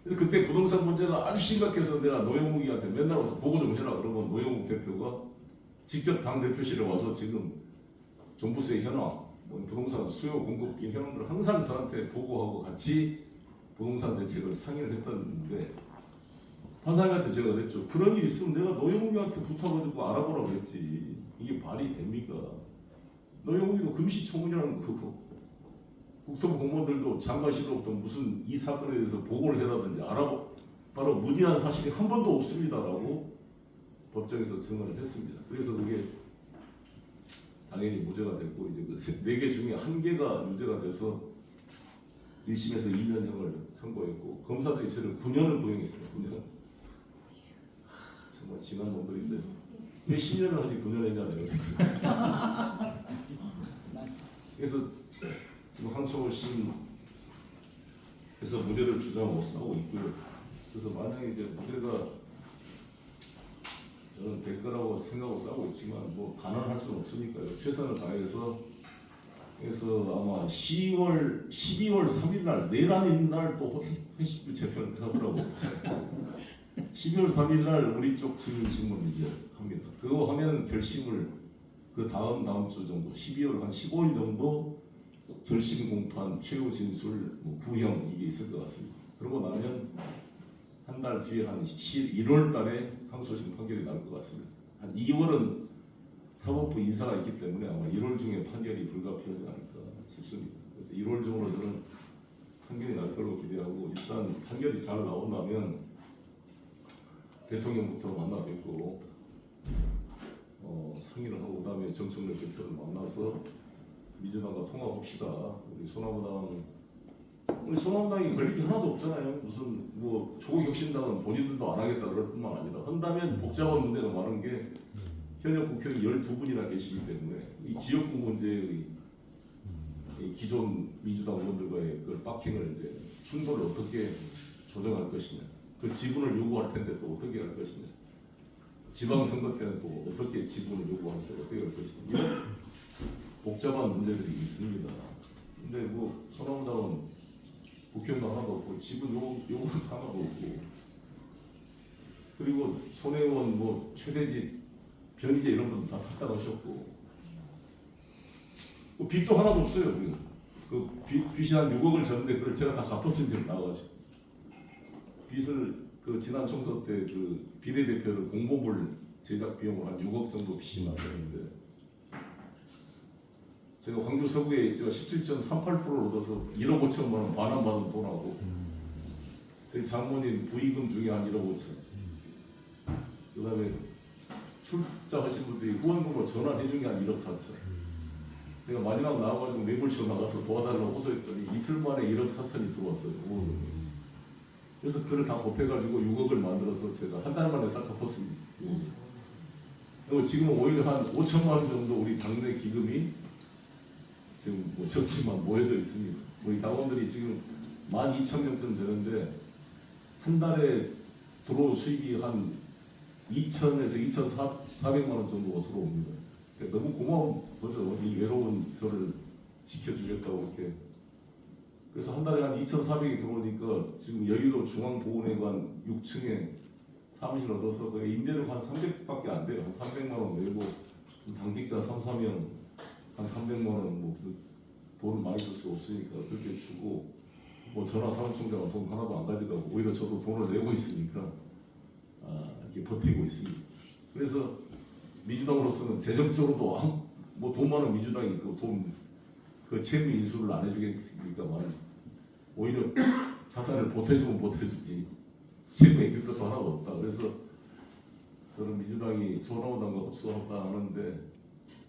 그래서 그때 부동산 문제가 아주 심각해서 내가 노영욱이한테 맨날 와서 보고 좀 해라. 그러면 노영욱 대표가 직접 당대표실에 와서 지금 종부세 현황, 뭐 부동산 수요 공급인 현황들을 항상 저한테 보고하고 같이 부동산 대책을 상의를 했던데 판사님한테 제가 그랬죠. 그런 일이 있으면 내가 노영욱이한테 붙어가지고 알아보라고 그랬지. 이게 말이 됩니까? 노영욱이도 금시초문이라는 거고 국토부 공무원들도 장관실로부터 무슨 이 사건에 대해서 보고를 해라든지 바로 문의한 사실이 한 번도 없습니다라고 법정에서 증언을 했습니다. 그래서 그게 당연히 무죄가 됐고 이제 그 4개 중에 1개가 유죄가 돼서 1심에서 2년형을 선고했고 검사들이 저를 9년을 구형했습니다. 9년. 정말 지난 놈들인데 왜 10년을 하지 9년 했냐 내가. 그래서 지금 항소심에서 무죄를 주장하고 싸우고 있고요. 그래서 만약에 이제 무죄가 저는 될 거라고 생각하고 싸우고 있지만 뭐 단언할 수는 없으니까요. 최선을 다해서 그래서 아마 12월 3일 날 내일 아닌 날 또 회식 재편을 하더라고요. 12월 3일 날 우리 쪽 증인 신문 이제 합니다. 그거 하면 결심을 그 다음 주 정도 12월 한 15일 정도 결심 공판, 최후 진술, 구형 이게 있을 것 같습니다. 그러고 나면 한 달 뒤에 한 1월 달에 항소심 판결이 나올 것 같습니다. 한 2월은 사법부 인사가 있기 때문에 아마 1월 중에 판결이 불가피하지 않을까 싶습니다. 그래서 1월 중으로 저는 판결이 날 걸로 기대하고 일단 판결이 잘 나온다면 대통령부터 만나 뵙고 상의를 하고 그다음에 정청래 대표를 만나서 민주당과 통합합시다. 우리 소나무당이 걸릴 게 하나도 없잖아요. 무슨 뭐 조국혁신당은 본인들도 안 하겠다 그럴 뿐만 아니라 한다면 복잡한 문제가 많은 게 현역 국회의원 12분이나 계시기 때문에 이 지역구 문제의 이 기존 민주당 의원들과의 그 박킹을 이제 충돌을 어떻게 조정할 것이냐, 그 지분을 요구할 텐데 또 어떻게 할 것이냐, 지방선거 때는 또 어떻게 지분을 요구할 때 어떻게 할 것이냐, 이런 복잡한 문제들이 있습니다. 근데 뭐 소나무당은 국회의원도 하나도 없고 지분 요구도 하나도 없고, 그리고 손혜원 뭐 최대집 변희재 이런 분들 다 탈당하셨고, 뭐 빚도 하나도 없어요. 그 빚이 한 6억을 졌는데 그걸 제가 다 갚았습니다. 나와가지고 빚을 그 지난 총선 때 그 비례대표를 공보물 제작 비용으로 한 6억 정도 빚이 났었는데, 제가 광주 서구에 제가 17.38%를 얻어서 1억 5천만 원 반환받은 돈하고 저희 장모님 부의금 중에 한 1억 5천, 그다음에 출자하신 분들이 후원금으로 전환해 준 게 한 1억 4천. 제가 마지막 나와가지고 매불쇼 나가서 도와달라고 호소했더니 이틀 만에 1억 4천이 들어왔어요. 후원금이. 그래서 그걸 다 보태가지고 6억을 만들어서 제가 한 달 만에 싹 갚았습니다. 그리고 지금은 오히려 한 5천만 원 정도 우리 당내 기금이 지금 뭐 적지만 모여져 있습니다. 우리 당원들이 지금 12,000명쯤 되는데 한 달에 들어온 수익이 한 2,000에서 2,400만 원 정도가 들어옵니다. 그러니까 너무 고마운 거죠. 이 외로운 저를 지켜주겠다고 이렇게. 그래서 한 달에 한 2,400이 들어오니까 지금 여의도 중앙보훈회관 6층에 사무실 얻어서 그 임대료가 한 300밖에 안 돼요. 한 300만 원 내고 당직자 3, 4명 한 300만 원 뭐 돈을 많이 줄 수 없으니까 그렇게 주고 뭐 전화 사무총장은 돈 하나도 안 가져가고 오히려 저도 돈을 내고 있으니까 이렇게 버티고 있습니다. 그래서 민주당으로서는 재정적으로도 뭐 돈 많은 민주당이 있고 그 채무 인수를 안 해주겠습니까만 오히려 자산을 보태주면 보태주지 채무 애길 것도 하나도 없다. 그래서 저는 민주당이 전화오단과 흡수하다 하는데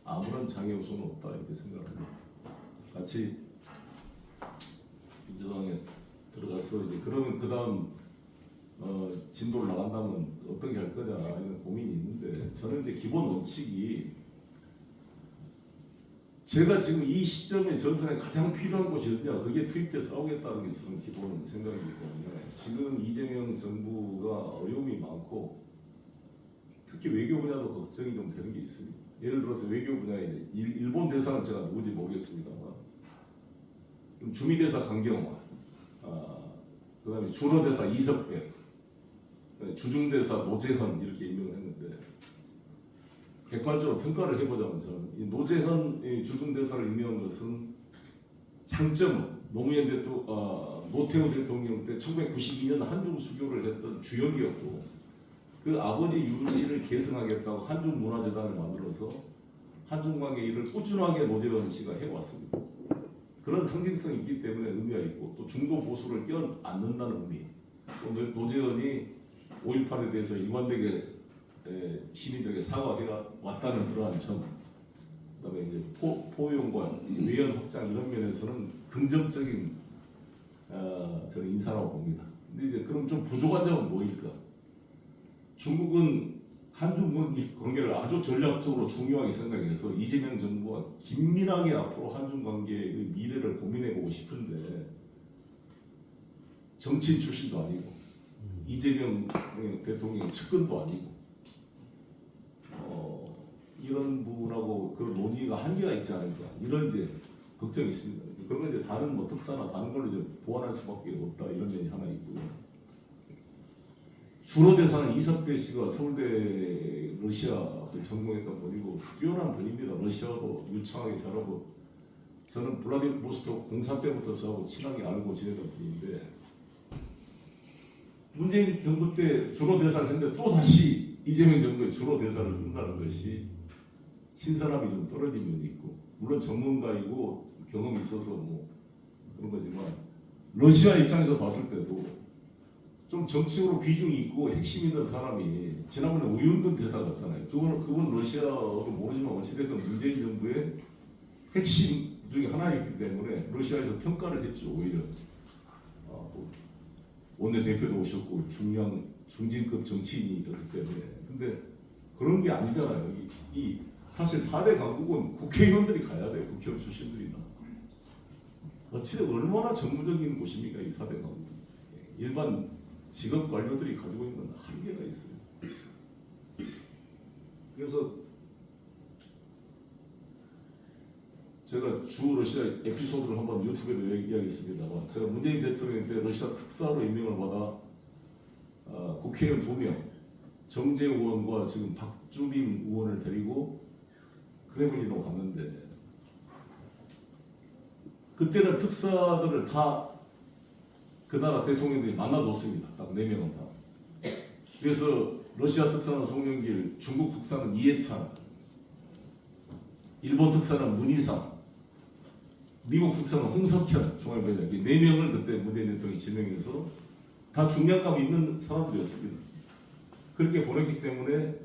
아무런 장애 요소는 없다 이렇게 생각합니다. 같이 민주당에 들어가서 이제 그러면 그 다음 진도를 나간다면 어떻게 할 거냐 이런 고민이 있는데 저는 이제 기본 원칙이 제가 지금 이 시점에 전선에 가장 필요한 곳이 어디냐 그게 투입돼 싸우겠다는 게 저는 기본 생각이기 때문에 지금 이재명 정부가 어려움이 많고 특히 외교 분야도 걱정이 좀 되는 게 있습니다. 예를 들어서 외교 분야에 일본 대사는 제가 누군지 모르겠습니다만 주미대사 강경화, 그다음에 주로대사 이석배, 주중대사 노재헌 이렇게 임명을 했는데 객관적으로 평가를 해보자면 저는 이 노재헌 주중대사를 임명한 것은 장점은 노무현 노태우 대통령 때 1992년 한중 수교를 했던 주역이었고 그 아버지 유리를 계승하겠다고 한중 문화재단을 만들어서 한중 관계 일을 꾸준하게 노재헌 씨가 해왔습니다. 그런 상징성이 있기 때문에 의미가 있고 또 중도 보수를 껴안는다는 의미 또 노재헌이 5.18에 대해서 일관되게 시민들에게 사과해 왔다는 그러한 점 그다음에 이제 포용과 외연 확장 이런 면에서는 긍정적인 저는 인사라고 봅니다. 근데 이제 그럼 좀 부족한 점은 뭐일까? 중국은 한중 관계를 아주 전략적으로 중요하게 생각해서 이재명 정부가 긴밀하게 앞으로 한중 관계의 미래를 고민해보고 싶은데 정치인 출신도 아니고 이재명 대통령의 측근도 아니고 이런 부분하고 그 논의가 한계가 있지 않을까 이런 이제 걱정이 있습니다. 그러면 이제 다른 뭐 특사나 다른 걸로 이제 보완할 수밖에 없다 이런 면이 하나 있고요. 주로 대사는 이석배 씨가 서울대 러시아 전공했던 분이고 뛰어난 분입니다. 러시아도 유창하게 잘하고 저는 블라디보스토크 공사 때부터 저하고 친하게 알고 지내던 분인데 문재인 정부 때 주로 대사를 했는데 또 다시 이재명 정부의 주로 대사를 쓴다는 것이 신선함이 좀 떨어진 면이 있고 물론 전문가이고 경험이 있어서 뭐 그런 거지만 러시아 입장에서 봤을 때도 좀 정치적으로 비중이 있고 핵심 있는 사람이 지난번에 우윤근 대사 같잖아요. 그분 러시아도 모르지만 어찌됐든 문재인 정부의 핵심 중에 하나이기 때문에 러시아에서 평가를 했죠. 오히려 원내대표도 오셨고 중진급 정치인이기 때문에 근데 그런 게 아니잖아요. 이 사실 4대 강국은 국회의원들이 가야 돼요. 국회의원 출신들이나 어찌됐든 얼마나 정무적인 곳입니까 이 4대 강국. 일반 직업 관료들이 가지고 있는 한계가 있어요. 그래서 제가 주 러시아 에피소드를 한번 유튜브에도 이야기했습니다만 제가 문재인 대통령 때 러시아 특사로 임명을 받아 국회의원 2명 정재 의원과 지금 박주민 의원을 데리고 크레물린으로 갔는데 그때는 특사들을 다 그 나라 대통령들이 만나뒀습니다. 딱 4명은 다. 그래서 러시아 특사는 송영길, 중국 특사는 이해찬, 일본 특사는 문희상, 미국 특사는 홍석현 중앙부회장 4명을 그때 문재인 대통령이 지명해서 다 중량감 있는 사람들이었습니다. 그렇게 보냈기 때문에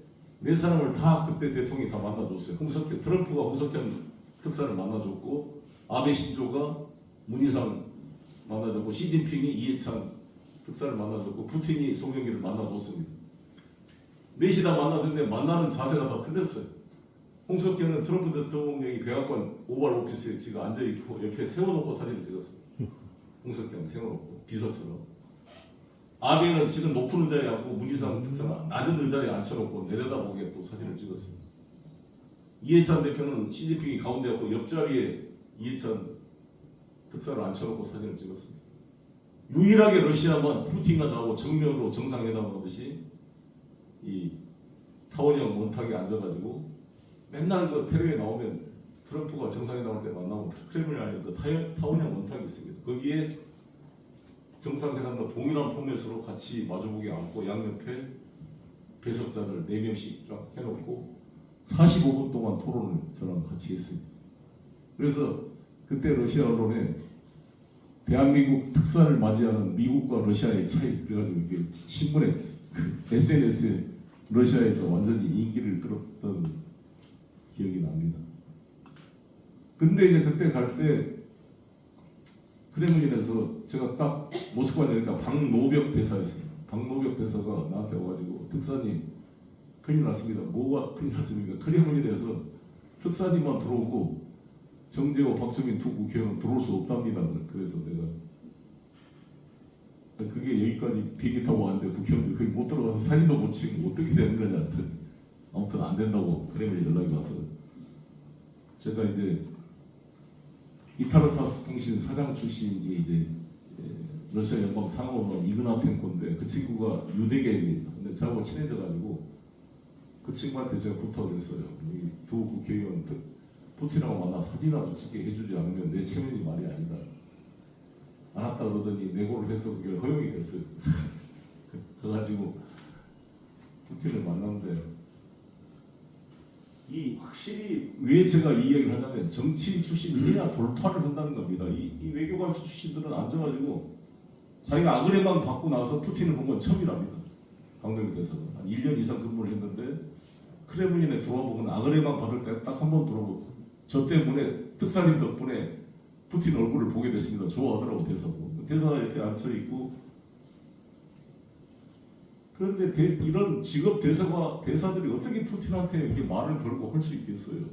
네 사람을 다 그때 대통령이 다 만나줬어요. 트럼프가 홍석현 특사를 만나줬고, 아베 신조가 문희상 만나줬고, 시진핑이 이해찬 특사를 만나줬고, 푸틴이 송영길을 만나줬습니다. 넷이 다 만나는데 만나는 자세가 다 틀렸어요. 홍석현은 트럼프 대통령이 백악관 오발 오피스에 지가 앉아있고 옆에 세워놓고 사진을 찍었습니다. 홍석현 세워놓고 비서처럼. 아베는 지금 높은 의자에 앉고 문희상 특사가 낮은 의자에 앉혀놓고 내려다보게 또 사진을 찍었습니다. 이해찬 대표는 시진핑이 가운데 앉고 옆자리에 이해찬 특사를 앉혀놓고 사진을 찍었습니다. 유일하게 러시아만 푸틴과 나하고 정면으로 정상회담 하듯이 이 타원형 원탁에 앉아가지고 맨날 그 테레비에 나오면 트럼프가 정상회담할 때 만나면 크렘린 안에 그 타원형 원탁이 있습니다. 거기에 정상회담과 동일한 포맷으로 같이 마주보게 앉고 양옆에 배석자를 4명씩 쫙 해놓고 45분 동안 토론을 저랑 같이 했습니다. 그래서 그때 러시아 언론에 대한민국 특사를 맞이하는 미국과 러시아의 차이 그래가지고 이게 신문에 SNS에 러시아에서 완전히 인기를 끌었던 기억이 납니다. 근데 이제 그때 갈 때 크렘린에서 제가 딱 모스크바 내니까 박노벽 대사였습니다. 박노벽 대사가 나한테 와가지고 특사님 큰일 났습니다. 뭐가 큰일 났습니까? 크렘린에서 특사님만 들어오고 정재호, 박주민 두 국회의원은 들어올 수 없답니다. 그래서 내가 그게 여기까지 비행기 타고 왔는데 국회의원들이 거기 못 들어가서 사진도 못 찍고 어떻게 되는 거냐. 아무튼 안 된다고 크렘린 연락이 와서 제가 이제 이타르타스 통신 사장 출신이 이제 러시아 연방 상원의원 이그나텐코인데 그 친구가 유대계입니다. 근데 저하고 친해져가지고 그 친구한테 제가 부탁을 했어요. 이 두 국회의원 푸틴하고 만나 사진이라도 찍게 해주지 않으면 내 체면이 말이 아니다. 알았다 그러더니 내고를 해서 그게 허용이 됐어요. 그래가지고 푸틴을 만났는데 이 확실히 왜 제가 이 이야기를 하냐면 정치인 출신이어야 돌파를 한다는 겁니다. 이 외교관 출신들은 앉아가지고 자기가 아그레만 받고 나서 푸틴을 본 건 처음이랍니다. 강병기 대사가 한 1년 이상 근무를 했는데 크렘린에 들어와 보면 아그레만 받을 때 딱 한 번 들어보고 저 때문에 특사님 덕분에 푸틴 얼굴을 보게 됐습니다. 좋아하더라고 대사도. 대사가 옆에 앉혀있고 그런데 이런 직업 대사들이 어떻게 푸틴한테 이렇게 말을 걸고 할 수 있겠어요?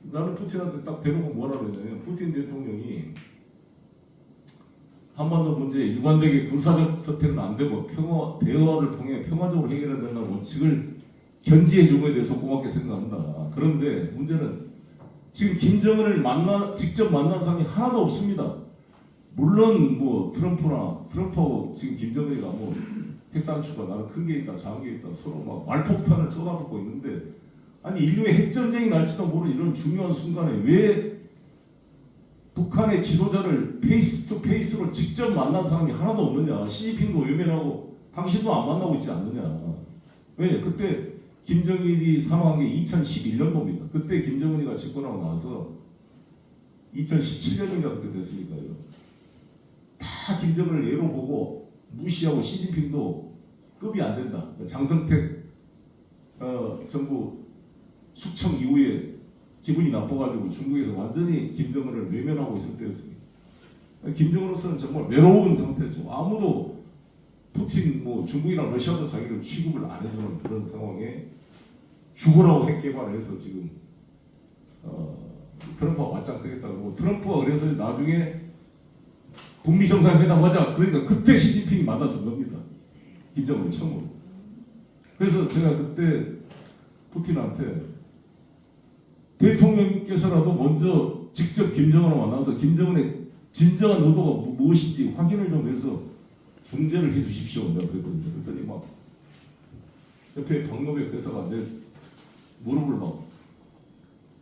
나는 푸틴한테 딱 대놓고 뭐라 그러냐면 푸틴 대통령이 한반도 문제 일관되게 군사적 선택은 안 되고 대화를 통해 평화적으로 해결해야 된다는 원칙을 견지해 준 거에 대해서 고맙게 생각한다. 그런데 문제는 지금 김정은을 직접 만난 사람이 하나도 없습니다. 물론 뭐 트럼프하고 지금 김정은이가 뭐 핵단추가 나는 큰 게 있다, 작은 게 있다, 서로 막 말폭탄을 쏟아붓고 있는데 아니 인류의 핵전쟁이 날지도 모르는 이런 중요한 순간에 왜 북한의 지도자를 페이스 투 페이스로 직접 만난 사람이 하나도 없느냐. 시진핑도 외면하고 당신도 안 만나고 있지 않느냐. 왜? 그때 김정일이 사망한 게 2011년도입니다. 그때 김정은이가 집권하고 나서 2017년인가 그때 됐으니까요. 다 김정은을 예로 보고 무시하고 시진핑도 급이 안 된다. 장성택 정부 숙청 이후에 기분이 나빠가지고 중국에서 완전히 김정은을 외면하고 있을 때였습니다. 김정은으로서는 정말 외로운 상태죠. 아무도 푸틴 중국이나 러시아도 자기를 취급을 안 해주는 그런 상황에 죽으라고 핵 개발을 해서 지금 트럼프가 맞짱 뜨겠다고. 트럼프가 그래서 나중에 북미 정상회담 하자. 그러니까 그때 시진핑이 만나준 겁니다. 김정은이 처음으로. 그래서 제가 그때 푸틴한테 대통령께서라도 먼저 직접 김정은을 만나서 김정은의 진정한 의도가 무엇인지 확인을 좀 해서 중재를 해 주십시오. 내가 그랬거든요. 그랬더니 막 옆에 박노벽 대사가 내 무릎을 막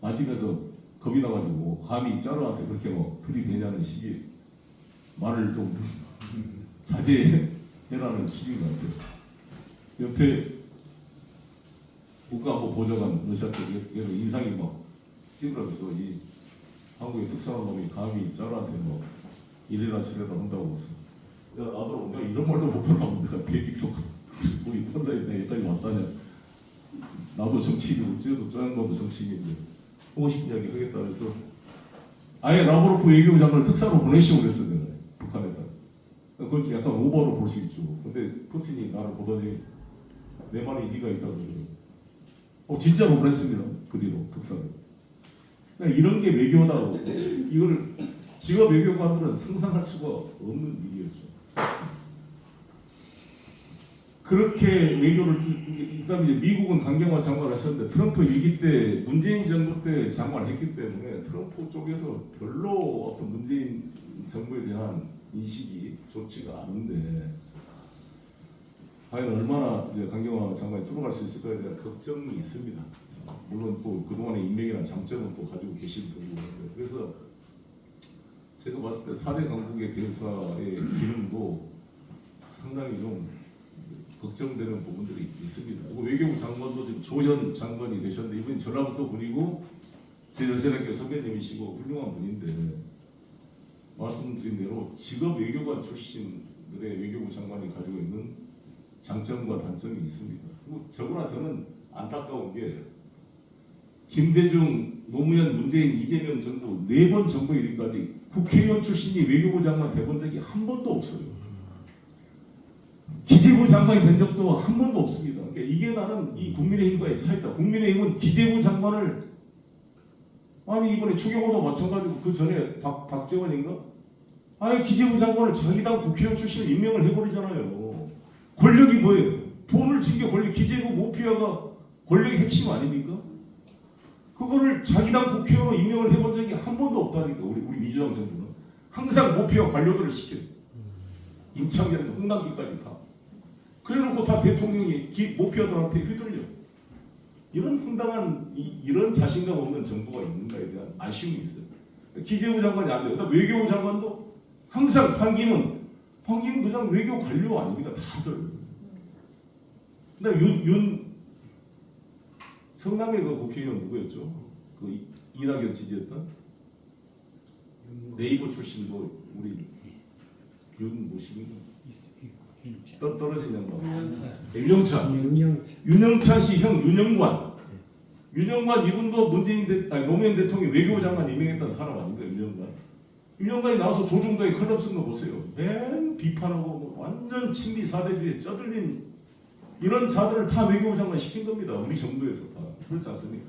만지면서 겁이 나가지고 감히 짜루한테 그렇게 막 들이대냐는 식의 말을 좀 자제해라는 취지인 것 같아요. 옆에 국가안보 보좌관 러시아 쪽 인상이 막 찌그러져서 이 한국의 특사한 놈이 감히 짜루한테 뭐 이래라 저래라 한다고 해서 야 나도 내가 이런 말도 못하려고 내가 비행기표 우리 펀다에 내가 여기까지 왔다냐. 나도 정치인이고 쟤도 저 양반도 정치인인데 하고 싶은 이야기 하겠다 해서 아예 라브로프 외교부 장관을 특사로 보내시고 그랬어요. 내가 북한에다. 그건 좀 약간 오버로 볼 수 있죠. 근데 푸틴이 나를 보더니 내 말에 이가 있다고 그러더라고요. 진짜로 보냈습니다. 그 뒤로 특사를. 그러니까 이런 게 외교다. 이걸 직업 외교관들은 상상할 수가 없는 일이었죠. 그렇게 외교를 그다음에 이제 미국은 강경화 장관을 하셨는데 트럼프 일기 때 문재인 정부 때 장관을 했기 때문에 트럼프 쪽에서 별로 어떤 문재인 정부에 대한 인식이 좋지가 않은데 과연 얼마나 이제 강경화 장관이 뚫어갈 수 있을까에 대한 걱정이 있습니다. 물론 또 그동안의 인맥이나 장점은 또 가지고 계신 분이고 그래서 제가 봤을 때 4대 강국의 대사의 기능도 상당히 좀 걱정되는 부분들이 있습니다. 그리고 외교부 장관도 지금 조현 장관이 되셨는데 이분이 전라북도 분이고 제 연세대학교 선배님이시고 훌륭한 분인데 말씀드린 대로 직업 외교관 출신들의 외교부 장관이 가지고 있는 장점과 단점이 있습니다. 그리고 저거나 저는 안타까운 게 김대중, 노무현, 문재인, 이재명 정부 4번 정부 이르기까지 국회의원 출신이 외교부 장관 돼본 적이 한 번도 없어요. 기재부 장관이 된 적도 한 번도 없습니다. 그러니까 이게 나는 이 국민의힘과의 차이다. 국민의힘은 기재부 장관을 아니 이번에 추경호도 마찬가지고 그 전에 박재원인가? 아예 기재부 장관을 자기 당 국회의원 출신을 임명을 해버리잖아요. 권력이 뭐예요? 돈을 챙겨 권력. 기재부 모피아가 권력의 핵심 아닙니까? 그거를 자기 당 국회의원으로 임명을 해본 적이 한 번도 없다니까. 우리 민주당 정부는 항상 모피아 관료들을 시켜요. 임창정, 홍남기까지 다. 그래놓고 다 대통령이 모피아들한테 휘둘려. 이런 황당한 이런 자신감 없는 정부가 있는가에 대한 아쉬움이 있어요. 기재부 장관이 안 돼요. 그다음 외교부 장관도 항상 판기문 그냥 외교 관료 아닙니까? 다들. 그다음 성남의 그 국회의원 누구였죠? 그 이낙연 지지했던 네이버 출신도 우리 윤 모시는 떨어진 양반 윤영찬 씨 형 윤영관 이분도 노무현 대통령이 외교부 장관 임명했던 사람 아닌가? 윤영관이 나와서 조중동의 클럽 쓴 거 보세요. 맨 비판하고 완전 친미 사대주의에 쩌들린 이런 자들을 다 외교부 장관 시킨 겁니다. 우리 정부에서 다. 그렇지 않습니까?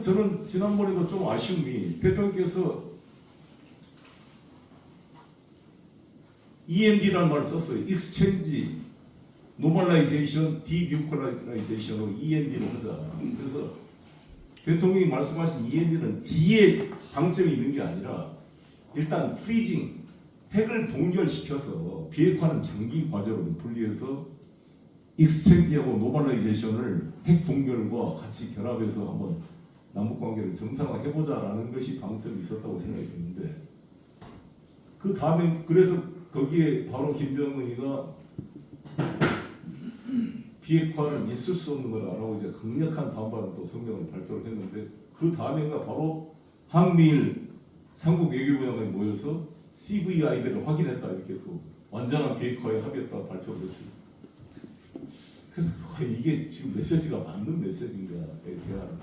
저는 지난번에도 좀 아쉬움이 대통령께서 EMD라는 말을 썼어요. Exchange, Normalization, Denuclearization으로 EMD로 하자. 그래서 대통령이 말씀하신 EMD는 뒤에 방점이 있는 게 아니라 일단 프리징, 핵을 동결시켜서 비핵화는 장기 과제로 분리해서 익스텐디하고 노멀라이제이션을 핵 동결과 같이 결합해서 한번 남북 관계를 정상화해보자라는 것이 방점이 있었다고 생각이 드는데 그 다음에 그래서 거기에 바로 김정은이가 비핵화는 있을 수 없는 거다라고 이제 강력한 반발을 또 성명을 발표를 했는데 그 다음에가 바로 한미일 삼국 외교부 장관이 모여서 CVI들을 확인했다 이렇게 또 완전한 비핵화에 합의했다 발표를 했습니다. 그래서 이게 지금 메시지가 맞는 메시지인가에 대한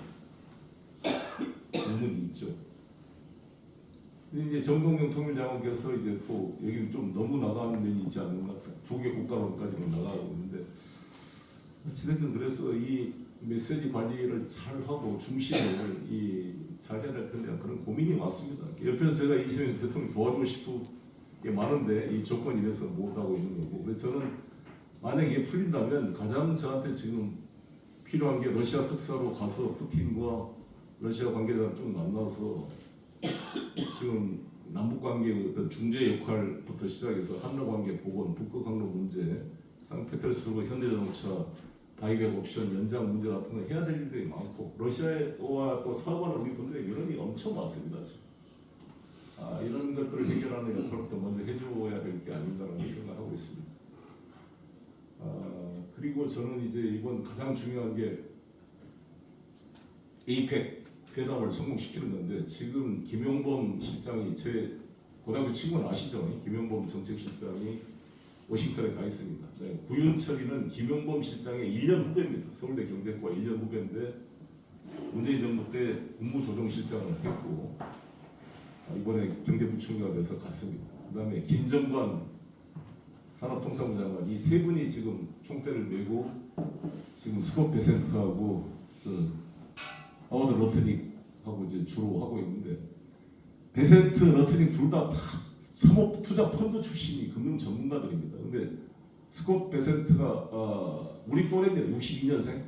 의문이 있죠. 근데 이제 정동영 통일장관께서 이제 또 여기는 좀 너무 나가는 면이 있지 않는가, 두 개 국가론까지는 나가고 있는데 어찌됐든 그래서 이 메시지 관리를 잘 하고 중심을 잘 해야 될 텐데 그런 고민이 많습니다. 옆에서 제가 이재명 대통령 도와주고 싶은 게 많은데 이 조건이 이래서 못 하고 있는 거고. 그래서 저는 만약에 이게 풀린다면 가장 저한테 지금 필요한 게 러시아 특사로 가서 푸틴과 러시아 관계자를 좀 만나서 지금 남북 관계의 어떤 중재 역할부터 시작해서 한러 관계 복원, 북극 항로 문제, 상트페테르스부르크 현대자동차 바이백 옵션 연장 문제 같은 거 해야 될 일들이 많고 러시아와 또 사업하는 우리 분들의 여론이 엄청 많습니다. 지금. 이런 것들을 해결하는 역할부터 먼저 해줘야 될 게 아닌가라는 생각하고 있습니다. 그리고 저는 이제 이번 가장 중요한 게 에이펙 회담을 성공시키는 건데 지금 김용범 실장이 제 고등학교 친구는 아시죠? 김용범 정책실장이 워싱턴에 가 있습니다. 네, 구윤철이는 김용범 실장의 1년 후배입니다. 서울대 경제과 1년 후배인데 문재인 정부 때 국무조정실장을 했고 이번에 경제부총리가 돼서 갔습니다. 그다음에 김정관 산업통상부 장관 이 세 분이 지금 총대를 메고 지금 스콧 베센트하고 하워드 러트닉하고 이제 주로 하고 있는데 베센트, 러트닉 둘 다 사업 투자 펀드 출신이 금융 전문가들입니다. 근데 스콧 베센트가 우리 또래입니다. 62년생.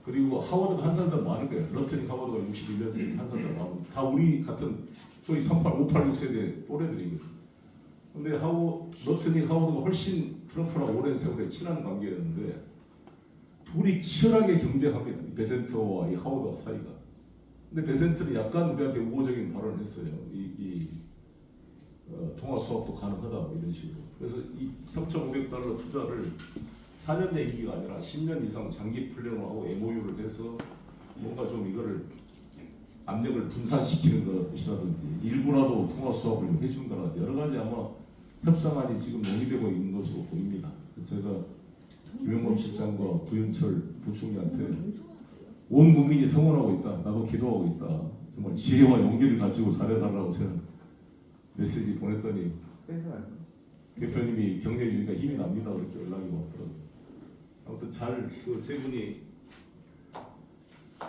그리고 하워드가 한 살 더 많을 거예요. 러트닉 하워드가 61년생 한 살 더 많고 다 우리 같은 소위 38, 586 세대 또래들입니다. 근데 러트닉 하워드가 훨씬 트럼프랑 오랜 세월에 친한 관계였는데 둘이 치열하게 경쟁합니다. 베센트와 이 하워드와 사이가. 근데 베센트는 약간 우리한테 우호적인 발언을 했어요. 통화 수합도 가능하다 뭐 이런 식으로. 그래서 이 3,500달러 투자를 4년 내기가 아니라 10년 이상 장기 플랜을 하고 MOU를 해서 뭔가 좀 이거를 압력을 분산시키는 것이라든지 일부라도 통화 수합을 해준다든지 여러 가지 아마 협상안이 지금 논의되고 있는 것으로 보입니다. 제가 김용범 실장과 구윤철 부총리한테 온 국민이 성원하고 있다. 나도 기도하고 있다. 정말 지혜와 용기를 가지고 잘해달라고 제가 메시지 보냈더니 대표님이 격려해 주니까 힘이 납니다. 그렇게 연락이 왔더라고요. 아무튼 그 세 분이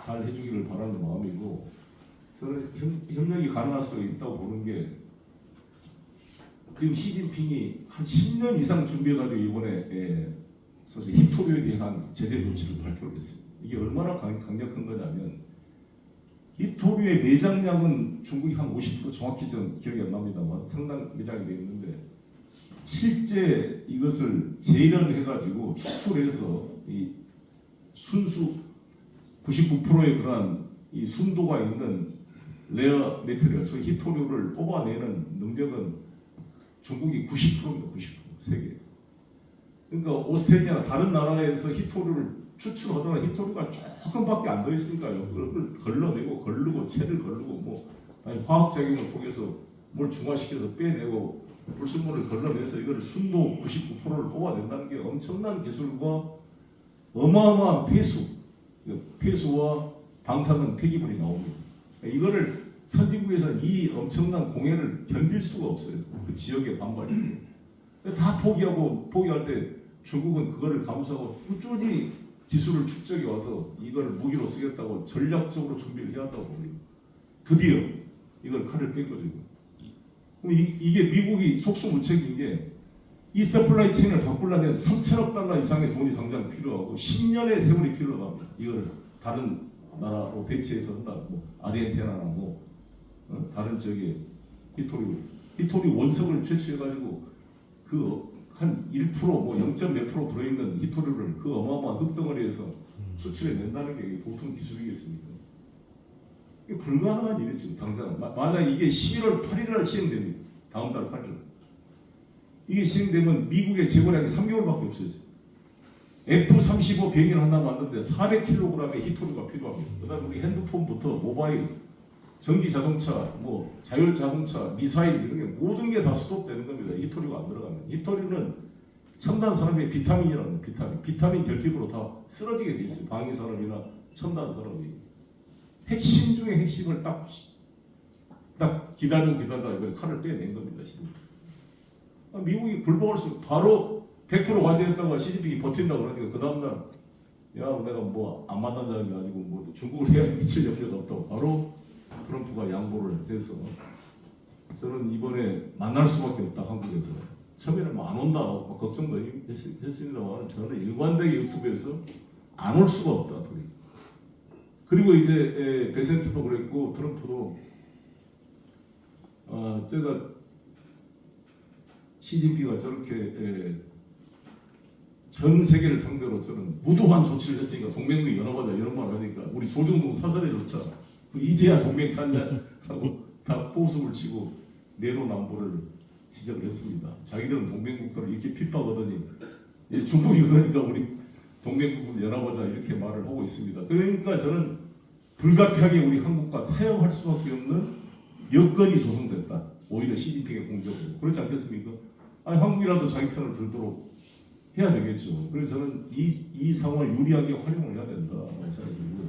잘 해주기를 바라는 마음이고 저는 협력이 가능할 수 있다고 보는 게 지금 시진핑이 한 10년 이상 준비해가지고 이번에 히토류에 대한 제재 조치를 발표를 했습니다. 이게 얼마나 강력한 거냐면 히토류의 매장량은 중국이 한 50% 정확히 전 기억이 안 납니다만 상당 매장이 되어 있는데 실제 이것을 재련을 해가지고 추출해서 이 순수 99%의 그러한 이 순도가 있는 레어 메테리얼, 소위 히토류를 뽑아내는 능력은 중국이 90%입니다. 90% 세계. 그러니까 오스트레일리아나 다른 나라에서 히토류를 추출하더라 히토류가 조금밖에 안 들어있으니까요. 그걸 걸러내고 걸르고 채를 걸르고 뭐 화학작용을 통해서 뭘 중화시켜서 빼내고 불순물을 걸러내서 이걸 순도 99%를 뽑아낸다는 게 엄청난 기술과 어마어마한 폐수와 방사능 폐기물이 나옵니다. 이거를 선진국에서는 이 엄청난 공해를 견딜 수가 없어요. 그 지역의 반발이. 다 포기할 때 중국은 그거를 감수하고 꾸준히 기술을 축적해 와서 이걸 무기로 쓰겠다고 전략적으로 준비를 해왔다고 봅니다. 드디어 이걸 칼을 뺏겨주고. 이게 미국이 속수무책인 게 이 서플라이 체인을 바꾸려면 3천억 달러 이상의 돈이 당장 필요하고 10년의 세월이 필요합니다. 이거를 다른 나라로 대체해서 한다. 뭐 아르헨티나나 뭐 다른 지역에 히토리 원석을 채취해가지고 그 한 1% 뭐 0.몇% 들어있는 히토리를 그 어마어마한 흙덩어리에서 추출해낸다는 게 보통 기술이겠습니까? 이게 불가능한 일이에요 지금 당장. 만약 이게 11월 8일 시행됩니다. 다음 달 8일. 이게 시행되면 미국의 재고량이 3개월밖에 없어요. F-35 비행기를 하나 만드는데 400kg의 히토리가 필요합니다. 그다음에 우리 핸드폰부터 모바일, 전기 자동차, 뭐 자율 자동차, 미사일 이런 게 모든 게 다 스톱되는 겁니다. 히토리가 안 들어가면. 히토리는 첨단 산업의 비타민이라는 비타민 결핍으로 다 쓰러지게 돼 있어요. 방위 산업이나 첨단 산업이. 핵심 중에 핵심을 딱 기다리다가 이번에 칼을 빼낸 겁니다. 미국이 굴복할 수 바로 100% 완성했다고 시진핑이 버틴다고 그러니까 그 다음날 야 내가 뭐 안 만난다는 게 아니고 뭐 중국을 해야 미칠 여력이 없다고 바로 트럼프가 양보를 해서 저는 이번에 만날 수밖에 없다. 한국에서 처음에는 뭐 안 온다 걱정도 했습니다만 저는 일관되게 유튜브에서 안 올 수가 없다. 둘이. 그리고 이제 베센트도 그랬고 트럼프도 제가 시진핑이가 저렇게 전 세계를 상대로 저는 무도한 조치를 했으니까 동맹국이 연합하자 이런 말 하니까 우리 조중동 사설에조차 이제야 동맹 찾냐라고 다 코웃음을 치고 내로남불을 지적을 했습니다. 자기들은 동맹국들을 이렇게 핍박하더니 이제 중국이 그러니까 우리 동맹국을 연합하자 이렇게 말을 하고 있습니다. 그러니까 저는 불가피하게 우리 한국과 타협할 수밖에 없는 여건이 조성됐다. 오히려 시진핑의 공격으로. 그렇지 않겠습니까? 아니 한국이라도 자기 편을 들도록 해야 되겠죠. 그래서 저는 이 상황을 유리하게 활용을 해야 된다고 생각이 들고요.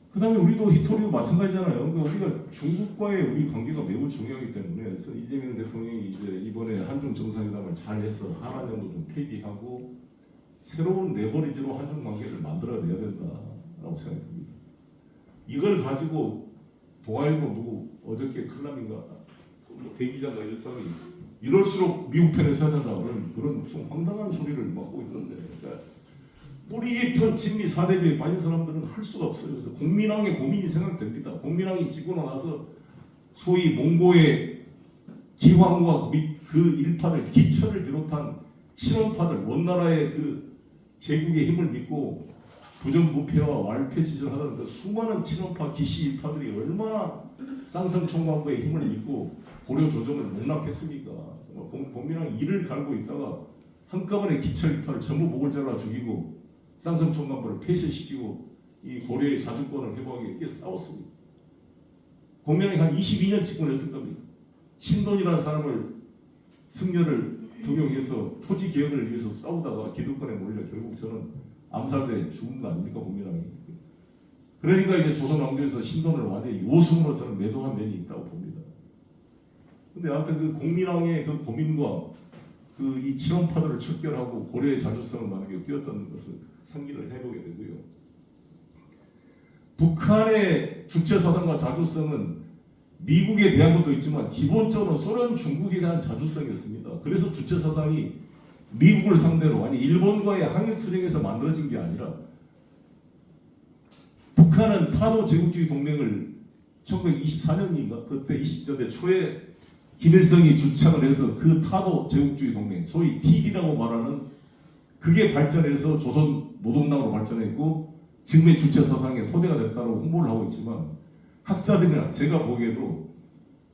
그 다음에 우리도 히토리도 마찬가지잖아요. 그러니까 우리가 중국과의 우리 관계가 매우 중요하기 때문에 그래서 이재명 대통령이 이제 이번에 한중 정상회담을 잘해서 한한령도 좀 폐기하고 새로운 레버리지로 한중 관계를 만들어내야 된다라고 생각합니다. 이걸 가지고 동아일보 누구 어저께 클람인가 대기자가 이런 사람이 이럴수록 미국 편에 서야 된다고 그런 좀 황당한 소리를 맡고 있던데 그러니까 뿌리 깊은 친미 사대비에 빠진 사람들은 할 수가 없어요. 그래서 국민왕의 고민이 생각됩니다. 국민왕이 찍고 나서 소위 몽고의 기황과 그 일파들 기철을 비롯한 친원파들 원나라의 그 제국의 힘을 믿고 부정부패와 완패짓을 하던 그 수많은 친원파 기시 일파들이 얼마나 쌍성총괄부의 힘을 믿고 고려 조정을 농락했습니까? 정말 본민왕이 이를 갈고 있다가 한꺼번에 기철 일파를 전부 목을 잘라 죽이고 쌍성총괄부를 폐쇄시키고 이 고려의 자주권을 회복하기 위해 이렇게 싸웠습니다. 본민왕이 한 22년 집권했을 겁니다. 신돈이라는 사람을 승려를 등용해서 토지 개혁을 위해서 싸우다가 기득권에 몰려 결국 저는 암살돼 죽은 거 아닙니까 본민왕이. 그러니까 이제 조선 왕조에서 신돈을 완전히 요승으로 저는 매도한 면이 있다고 봅니다. 근데 아무튼 그 공민왕의 그 고민과 그 이 친원파들을 척결하고 고려의 자주성을 만들기 뛰었던 것을 상기를 해보게 되고요. 북한의 주체 사상과 자주성은 미국에 대한 것도 있지만 기본적으로 소련 중국에 대한 자주성이었습니다. 그래서 주체 사상이 미국을 상대로 아니 일본과의 항일 투쟁에서 만들어진 게 아니라 북한은 타도 제국주의 동맹을 1924년인가 그때 20년대 초에 김일성이 주창을 해서 그 타도 제국주의 동맹 소위 TD라고 말하는 그게 발전해서 조선 노동당으로 발전했고 지금의 주체 사상의 토대가 됐다고 홍보를 하고 있지만 학자들이나 제가 보기에도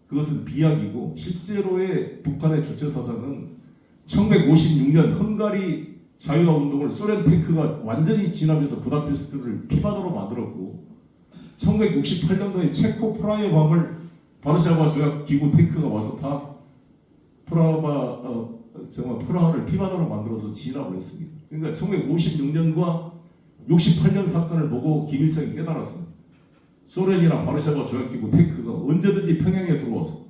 그것은 비약이고 실제로의 북한의 주체 사상은 1956년 헝가리 자유화 운동을 소련 탱크가 완전히 진압해서 부다페스트를 피바다로 만들었고 1968년도에 체코 프라하의 밤을 바르샤바 조약 기구 탱크가 와서 다 프라하를 피바다로 만들어서 진압을 했습니다. 그러니까 1956년과 68년 사건을 보고 김일성이 깨달았습니다. 소련이나 바르샤바 조약 기구 탱크가 언제든지 평양에 들어와서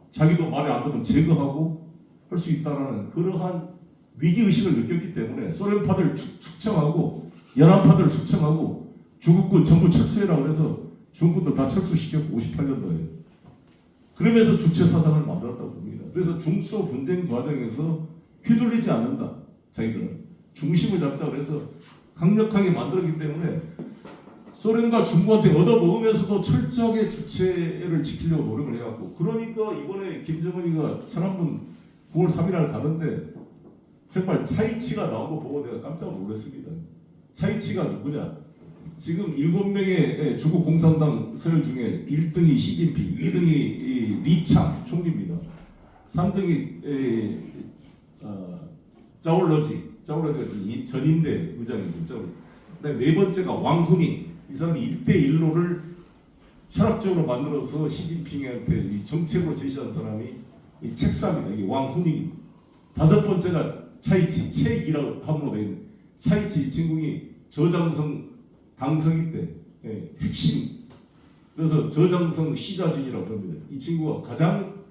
자기도 말에 안 들으면 제거하고 할 수 있다라는 그러한 위기의식을 느꼈기 때문에 소련파들 숙청하고 연합파들 숙청하고 중국군 전부 철수해라고 해서 중국군들 다 철수시켰고 58년도에 그러면서 주체 사상을 만들었다고 봅니다. 그래서 중소 분쟁 과정에서 휘둘리지 않는다. 자기들은 중심을 잡자 그래서 강력하게 만들었기 때문에 소련과 중국한테 얻어먹으면서도 철저하게 주체를 지키려고 노력을 해왔고 그러니까 이번에 김정은이가 천안문 9월 3일 날 가는데 정말 차이치가 나온 거 보고 내가 깜짝 놀랐습니다. 차이치가 누구냐? 지금 7명의 중국 공산당 서열 중에 1등이 시진핑, 2등이 리창 총리입니다. 3등이 짜올러지가 전인대 의장이죠. 그다음에 네 번째가 왕훈이 이 사람이 1대1로를 철학적으로 만들어서 시진핑한테 이 정책으로 제시한 사람이 이 책사입니다. 이게 왕훈이. 다섯 번째가 차이치, 책이라고 함으로 되어 있는 차이치 이 친구이 저장성 당성이 때 핵심. 그래서 저장성 시자준이라고 합니다. 이 친구가 가장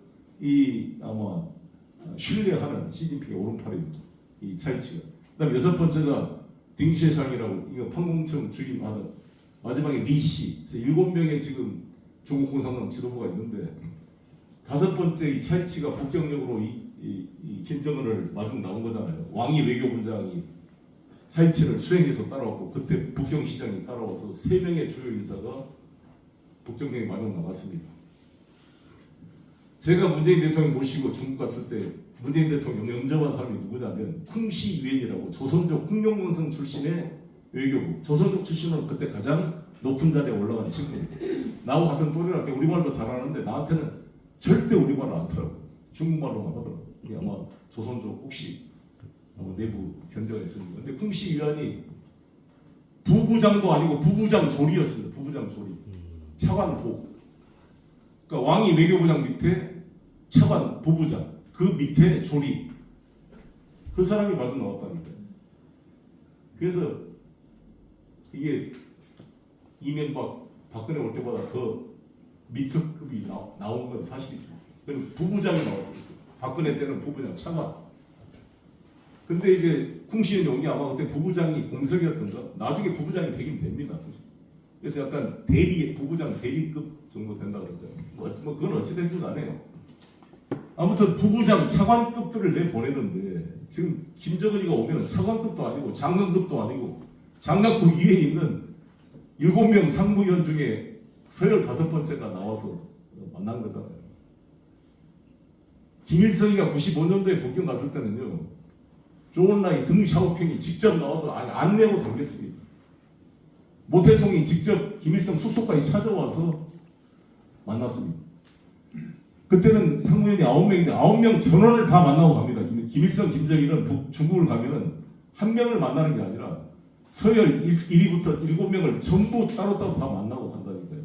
아마 신뢰하는 시진핑의 오른팔입니다. 이 차이치가. 그다음 여섯 번째가 딩쉐상이라고 이거 판공청 주임하는 마지막에 리씨. 그래서 7명의 지금 중국 공산당 지도부가 있는데 다섯 번째 이 차이치가 북경역으로 이 김정은을 마중 나온 거잖아요. 왕이 외교부장이 차이치를 수행해서 따라왔고 그때 북경시장이 따라와서 3명의 주요 인사가 북경역에 마중 나갔습니다. 제가 문재인 대통령 모시고 중국 갔을 때 문재인 대통령 영접한 사람이 누구냐면 흥시위원이라고 조선족 흥룡강성 출신의 외교부 조선족 출신으로 그때 가장 높은 자리에 올라간 친구입니다. 나하고 같은 또래라 우리말도 잘하는데 나한테는 절대 우리말을 안 하더라고. 중국말로만 하더라고. 아마 조선족 혹시 내부 견제가 있습니다. 근데 흥시위원이 부부장도 아니고 부부장 조리였습니다. 부부장 조리. 차관복. 그러니까 왕이 외교부장 밑에 차관 부부장, 그 밑에 조리, 그 사람이 마저 나왔다니까요. 그래서 이게 이명박, 박근혜 올 때보다 더 밑급이 나온 건 사실이죠. 그리고 부부장이 나왔습니다. 박근혜 때는 부부장, 차관. 근데 이제 쿵시현이 온 게 아마 그때 부부장이 공석이었던가, 나중에 부부장이 되긴 됩니다. 그래서 약간 대리, 부부장 대리급 정도 된다 그러잖아요. 뭐 그건 어찌됐든 간에요. 아무튼 부부장, 차관급들을 내보내는데 지금 김정은이가 오면 차관급도 아니고 장관급도 아니고 장관급 위에 있는 7명 상무위원 중에 35번째가 나와서 만난 거잖아요. 김일성이가 95년도에 북경 갔을 때는요, 조은라이 등 샤오핑이 직접 나와서 안 내고 당겼습니다. 모 대통령이 직접 김일성 숙소까지 찾아와서 만났습니다. 그때는 상무위원이 9명인데 9명 전원을 다 만나고 갑니다. 김일성, 김정일은 중국을 가면은 한 명을 만나는 게 아니라 서열 1위부터 7명을 전부 따로따로 다 만나고 간다니까요.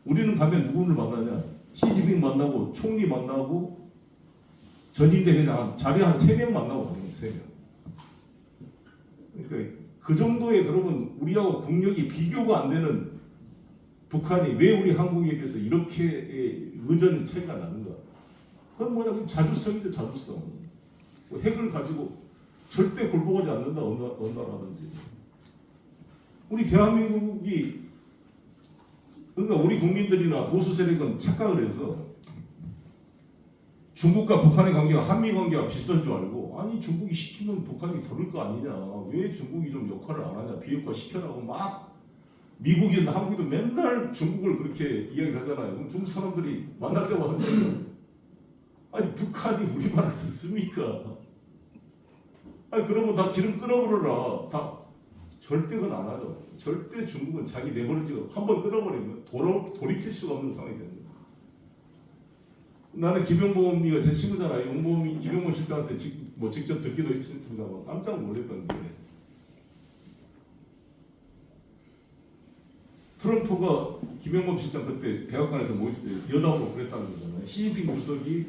우리는 가면 누구를 만나냐? 시진핑 만나고 총리 만나고 전인대회장 자리 한 3명 만나고 가는 거예요. 3명. 그러니까 그 정도의, 그러면 우리하고 국력이 비교가 안 되는 북한이 왜 우리 한국에 비해서 이렇게 의전 차이가 나는가? 그건 뭐냐면 자주성인데 자주성. 뭐 핵을 가지고 절대 굴복하지 않는다 어느 나라든지. 우리 대한민국이, 그러니까 우리 국민들이나 보수 세력은 착각을 해서 중국과 북한의 관계가 한미 관계와 비슷한 줄 알고, 아니 중국이 시키면 북한이 들을 거 아니냐, 왜 중국이 좀 역할을 안 하냐, 비핵화 시켜라고 막 미국이든 한국이든 맨날 중국을 그렇게 이야기를 하잖아요. 그럼 중국 사람들이 만날 때마다 아니 북한이 우리 말을 듣습니까? 아니 그러면 다 기름 끊어버려라. 다 절대 그건 안 하죠. 절대 중국은 자기 레버리지가 한번 끊어버리면 돌이킬 수가 없는 상황이 됩니다. 나는 김용범이가 제 친구잖아요. 용범이 김용범 실장한테 직접 듣기도 했습니다만 깜짝 놀랐던 게, 트럼프가 김용범 실장 그때 백악관에서 여담으로 그랬다는 거잖아요. 시진핑 주석이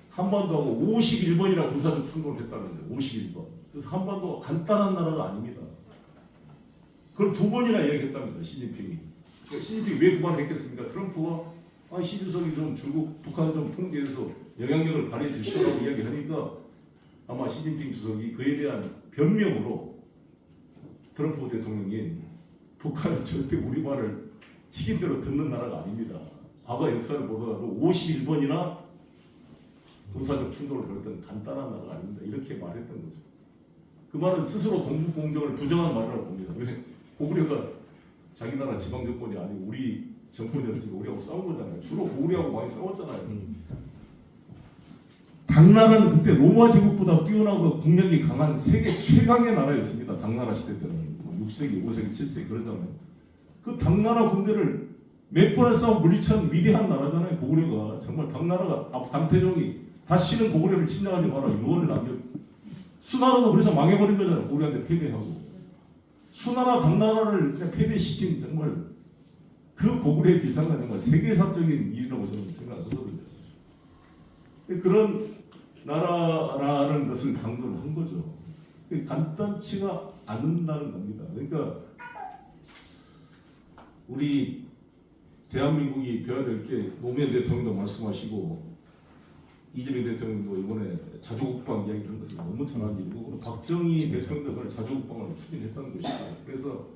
한반도하고 51번이나 군사적 충돌을 했다는 거예요. 51번. 그래서 한반도가 간단한 나라가 아닙니다. 그걸 2번이나 이야기했답니다. 시진핑이. 그러니까 시진핑이 왜 그만을 했겠습니까? 트럼프가 시 주석이 좀 중국, 북한 좀 통제해서 영향력을 발휘해 주시라고 이야기하니까 아마 시진핑 주석이 그에 대한 변명으로 트럼프 대통령이 북한은 절대 우리 말을 시킨 대로 듣는 나라가 아닙니다. 과거 역사를 보더라도 51번이나 군사적 충돌을 벌였던 간단한 나라가 아닙니다. 이렇게 말했던 거죠. 그 말은 스스로 동북공정을 부정한 말이라고 봅니다. 왜? 고구려가 자기 나라 지방 정권이 아니고 우리 정권이었으니까 우리하고 싸운 거잖아요. 주로 고구려하고 많이 싸웠잖아요. 당나라는 그때 로마 제국보다 뛰어나고 국력이 강한 세계 최강의 나라였습니다. 당나라 시대 때는 6세기, 5세기, 7세기 그러잖아요. 그 당나라 군대를 몇 번을 싸워 물리친 위대한 나라잖아요. 고구려가. 정말 당나라가, 당태종이 다시는 고구려를 침략하지 마라 유언을 남겨. 수나라도 그래서 망해버린 거잖아요. 고구려한테 패배하고. 수나라, 당나라를 그냥 패배시킨 정말 그 고구려의 기사가 정말 세계사적인 일이라고 저는 생각하거든요. 그런 나라라는 것을 강조를 한 거죠. 간단치가 않는다는 겁니다. 그러니까 우리 대한민국이 배워야 될 게, 노무현 대통령도 말씀하시고 이재명 대통령도 이번에 자주국방 이야기를 한 것은 너무 잘한 일이고, 박정희 대통령도 그걸 자주국방을 추진했다는 것이고, 그래서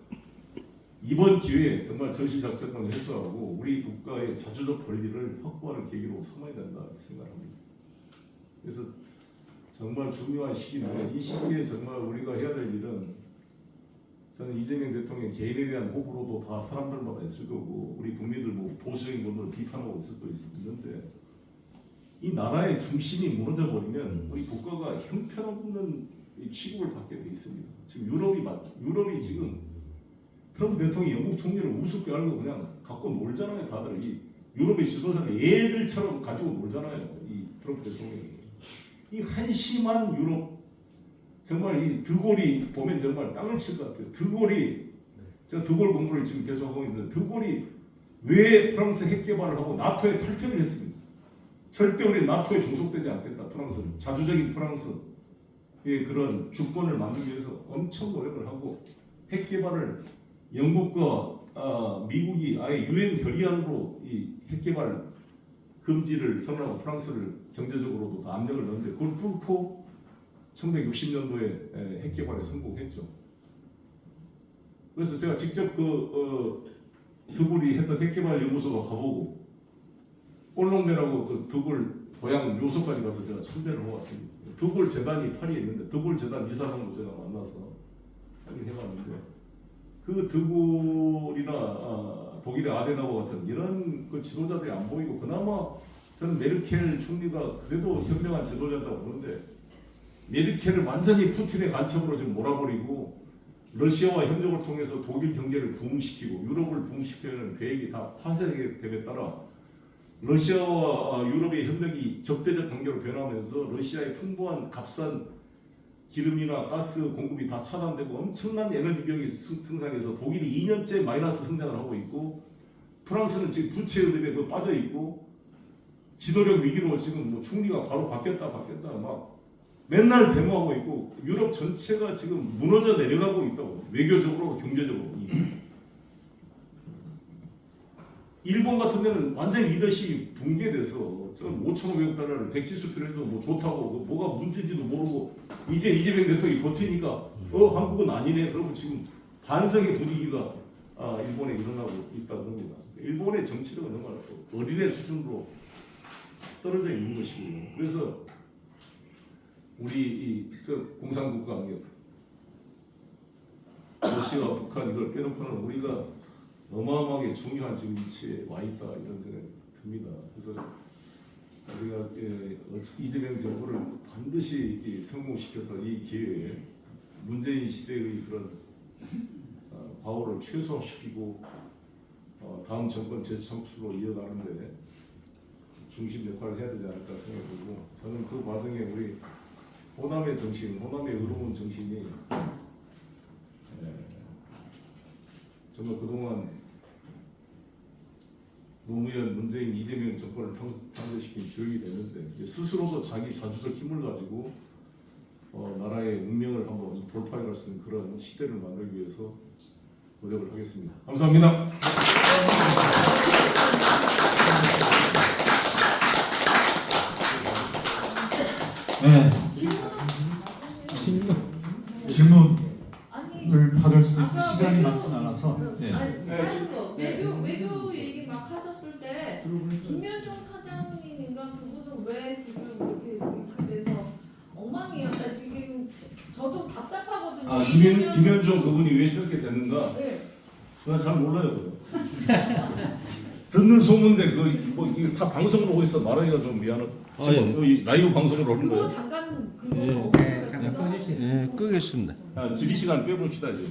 이번 기회에 정말 전시작전을 해소하고 우리 국가의 자주적 권리를 확보하는 계기로 삼아야 된다 생각합니다. 그래서 정말 중요한 시기인데, 이 시기에 정말 우리가 해야 될 일은, 저는 이재명 대통령 개인에 대한 호불호도 다 사람들마다 있을 거고 우리 국민들 뭐 보수적인 분들 비판하고 있을 수도 있는데, 이 나라의 중심이 무너져 버리면 우리 국가가 형편없는 취급을 받게 돼 있습니다. 지금 유럽이 지금 트럼프 대통령이 영국 총리를 우습게 알고 그냥 갖고 놀잖아요. 다들 이 유럽의 지도자를 애들처럼 가지고 놀잖아요. 이 트럼프 대통령이. 이 한심한 유럽, 정말 이 드골이 보면 정말 땅을 칠 것 같아요. 드골이, 제가 드골 공부를 지금 계속 하고 있는데, 드골이 왜 프랑스 핵 개발을 하고 나토에 탈퇴를 했습니까? 절대 우리 나토에 종속되지 않겠다. 프랑스는 자주적인 프랑스의 그런 주권을 만들기 위해서 엄청 노력을 하고 핵 개발을 영국과 미국이 아예 유엔 결의안으로 이 핵 개발 금지를 선언하고 프랑스를 경제적으로도 다 압력을 넣는데 그걸 뚫고 1960년도에 핵 개발에 성공했죠. 그래서 제가 직접 드골이 했던 핵 개발 연구소가 가보고 꼴롱베라고 그 드골 고향 묘소까지 가서 제가 참배를 해왔습니다. 드골 재단이 파리에 있는데 드골 재단 이사장도 제가 만나서 상의를 해봤는데 그 드골이나 독일의 아데나워 같은 이런 그 지도자들이 안 보이고 그나마 저는 메르켈 총리가 그래도 현명한 지도자다고 보는데 메르켈을 완전히 푸틴의 간첩으로 지금 몰아버리고 러시아와 협력을 통해서 독일 경제를 부흥시키고 유럽을 부흥시키려는 계획이 다 파쇄됨에 따라 러시아와 유럽의 협력이 적대적 관계로 변하면서 러시아의 풍부한 값싼 기름이나 가스 공급이 다 차단되고 엄청난 에너지 비용이 승상해서 독일이 2년째 마이너스 성장을 하고 있고 프랑스는 지금 부채 의존에 빠져 있고 지도력 위기로 지금 뭐 총리가 바로 바뀌었다 막 맨날 데모하고 있고 유럽 전체가 지금 무너져 내려가고 있다고 외교적으로 경제적으로. 일본 같은 데는 완전히 리더십이 붕괴돼서 5,500억 달러를 백지 수표를 해도 뭐 좋다고 뭐가 문제인지도 모르고 이제 이재명 대통령이 버티니까 한국은 아니네 그러고 지금 반성의 분위기가 일본에 일어나고 있다고 합니다. 일본의 정치력은 정말 어린애 수준으로 떨어져 있는 것이고요. 그래서 우리 공산국가 러시아와 북한 이걸 빼놓고는 우리가 어마어마하게 중요한 지금 위치에 와 있다 이런 생각이 듭니다. 그래서 우리가 이재명 정부를 반드시 성공시켜서 이 기회에 문재인 시대의 그런 과오를 최소화시키고 다음 정권 재창출로 이어가는데 중심 역할을 해야 되지 않을까 생각하고 저는 그 과정에 우리 호남의 정신, 호남의 의로운 정신이 정말 그동안 노무현, 문재인, 이재명 정권을 탄생시킨 주역이 됐는데 스스로도 자기 자주적 힘을 가지고 나라의 운명을 한번 돌파해 갈 수 있는 그런 시대를 만들기 위해서 노력을 하겠습니다. 감사합니다. 네, 질문을 받을 수 있는 시간이 많진 않아서 네. 외교 얘기 막 하셨을 때 김현종 사장님인가 그분은 왜 지금 이렇게 돼서 엉망이에요. 지금 저도 답답하거든요. 김현종 그분이 왜 저렇게 됐는가? 네. 나 잘 몰라요. 듣는 소문인데 이게 다 방송으로 오고 있어 말하기가 좀 미안해. 지금 여기 라이브 방송으로 하는 그거 거예요. 잠깐 잠깐 꺼주시죠. 예, 끄겠습니다. 지리 시간 빼봅시다 이제.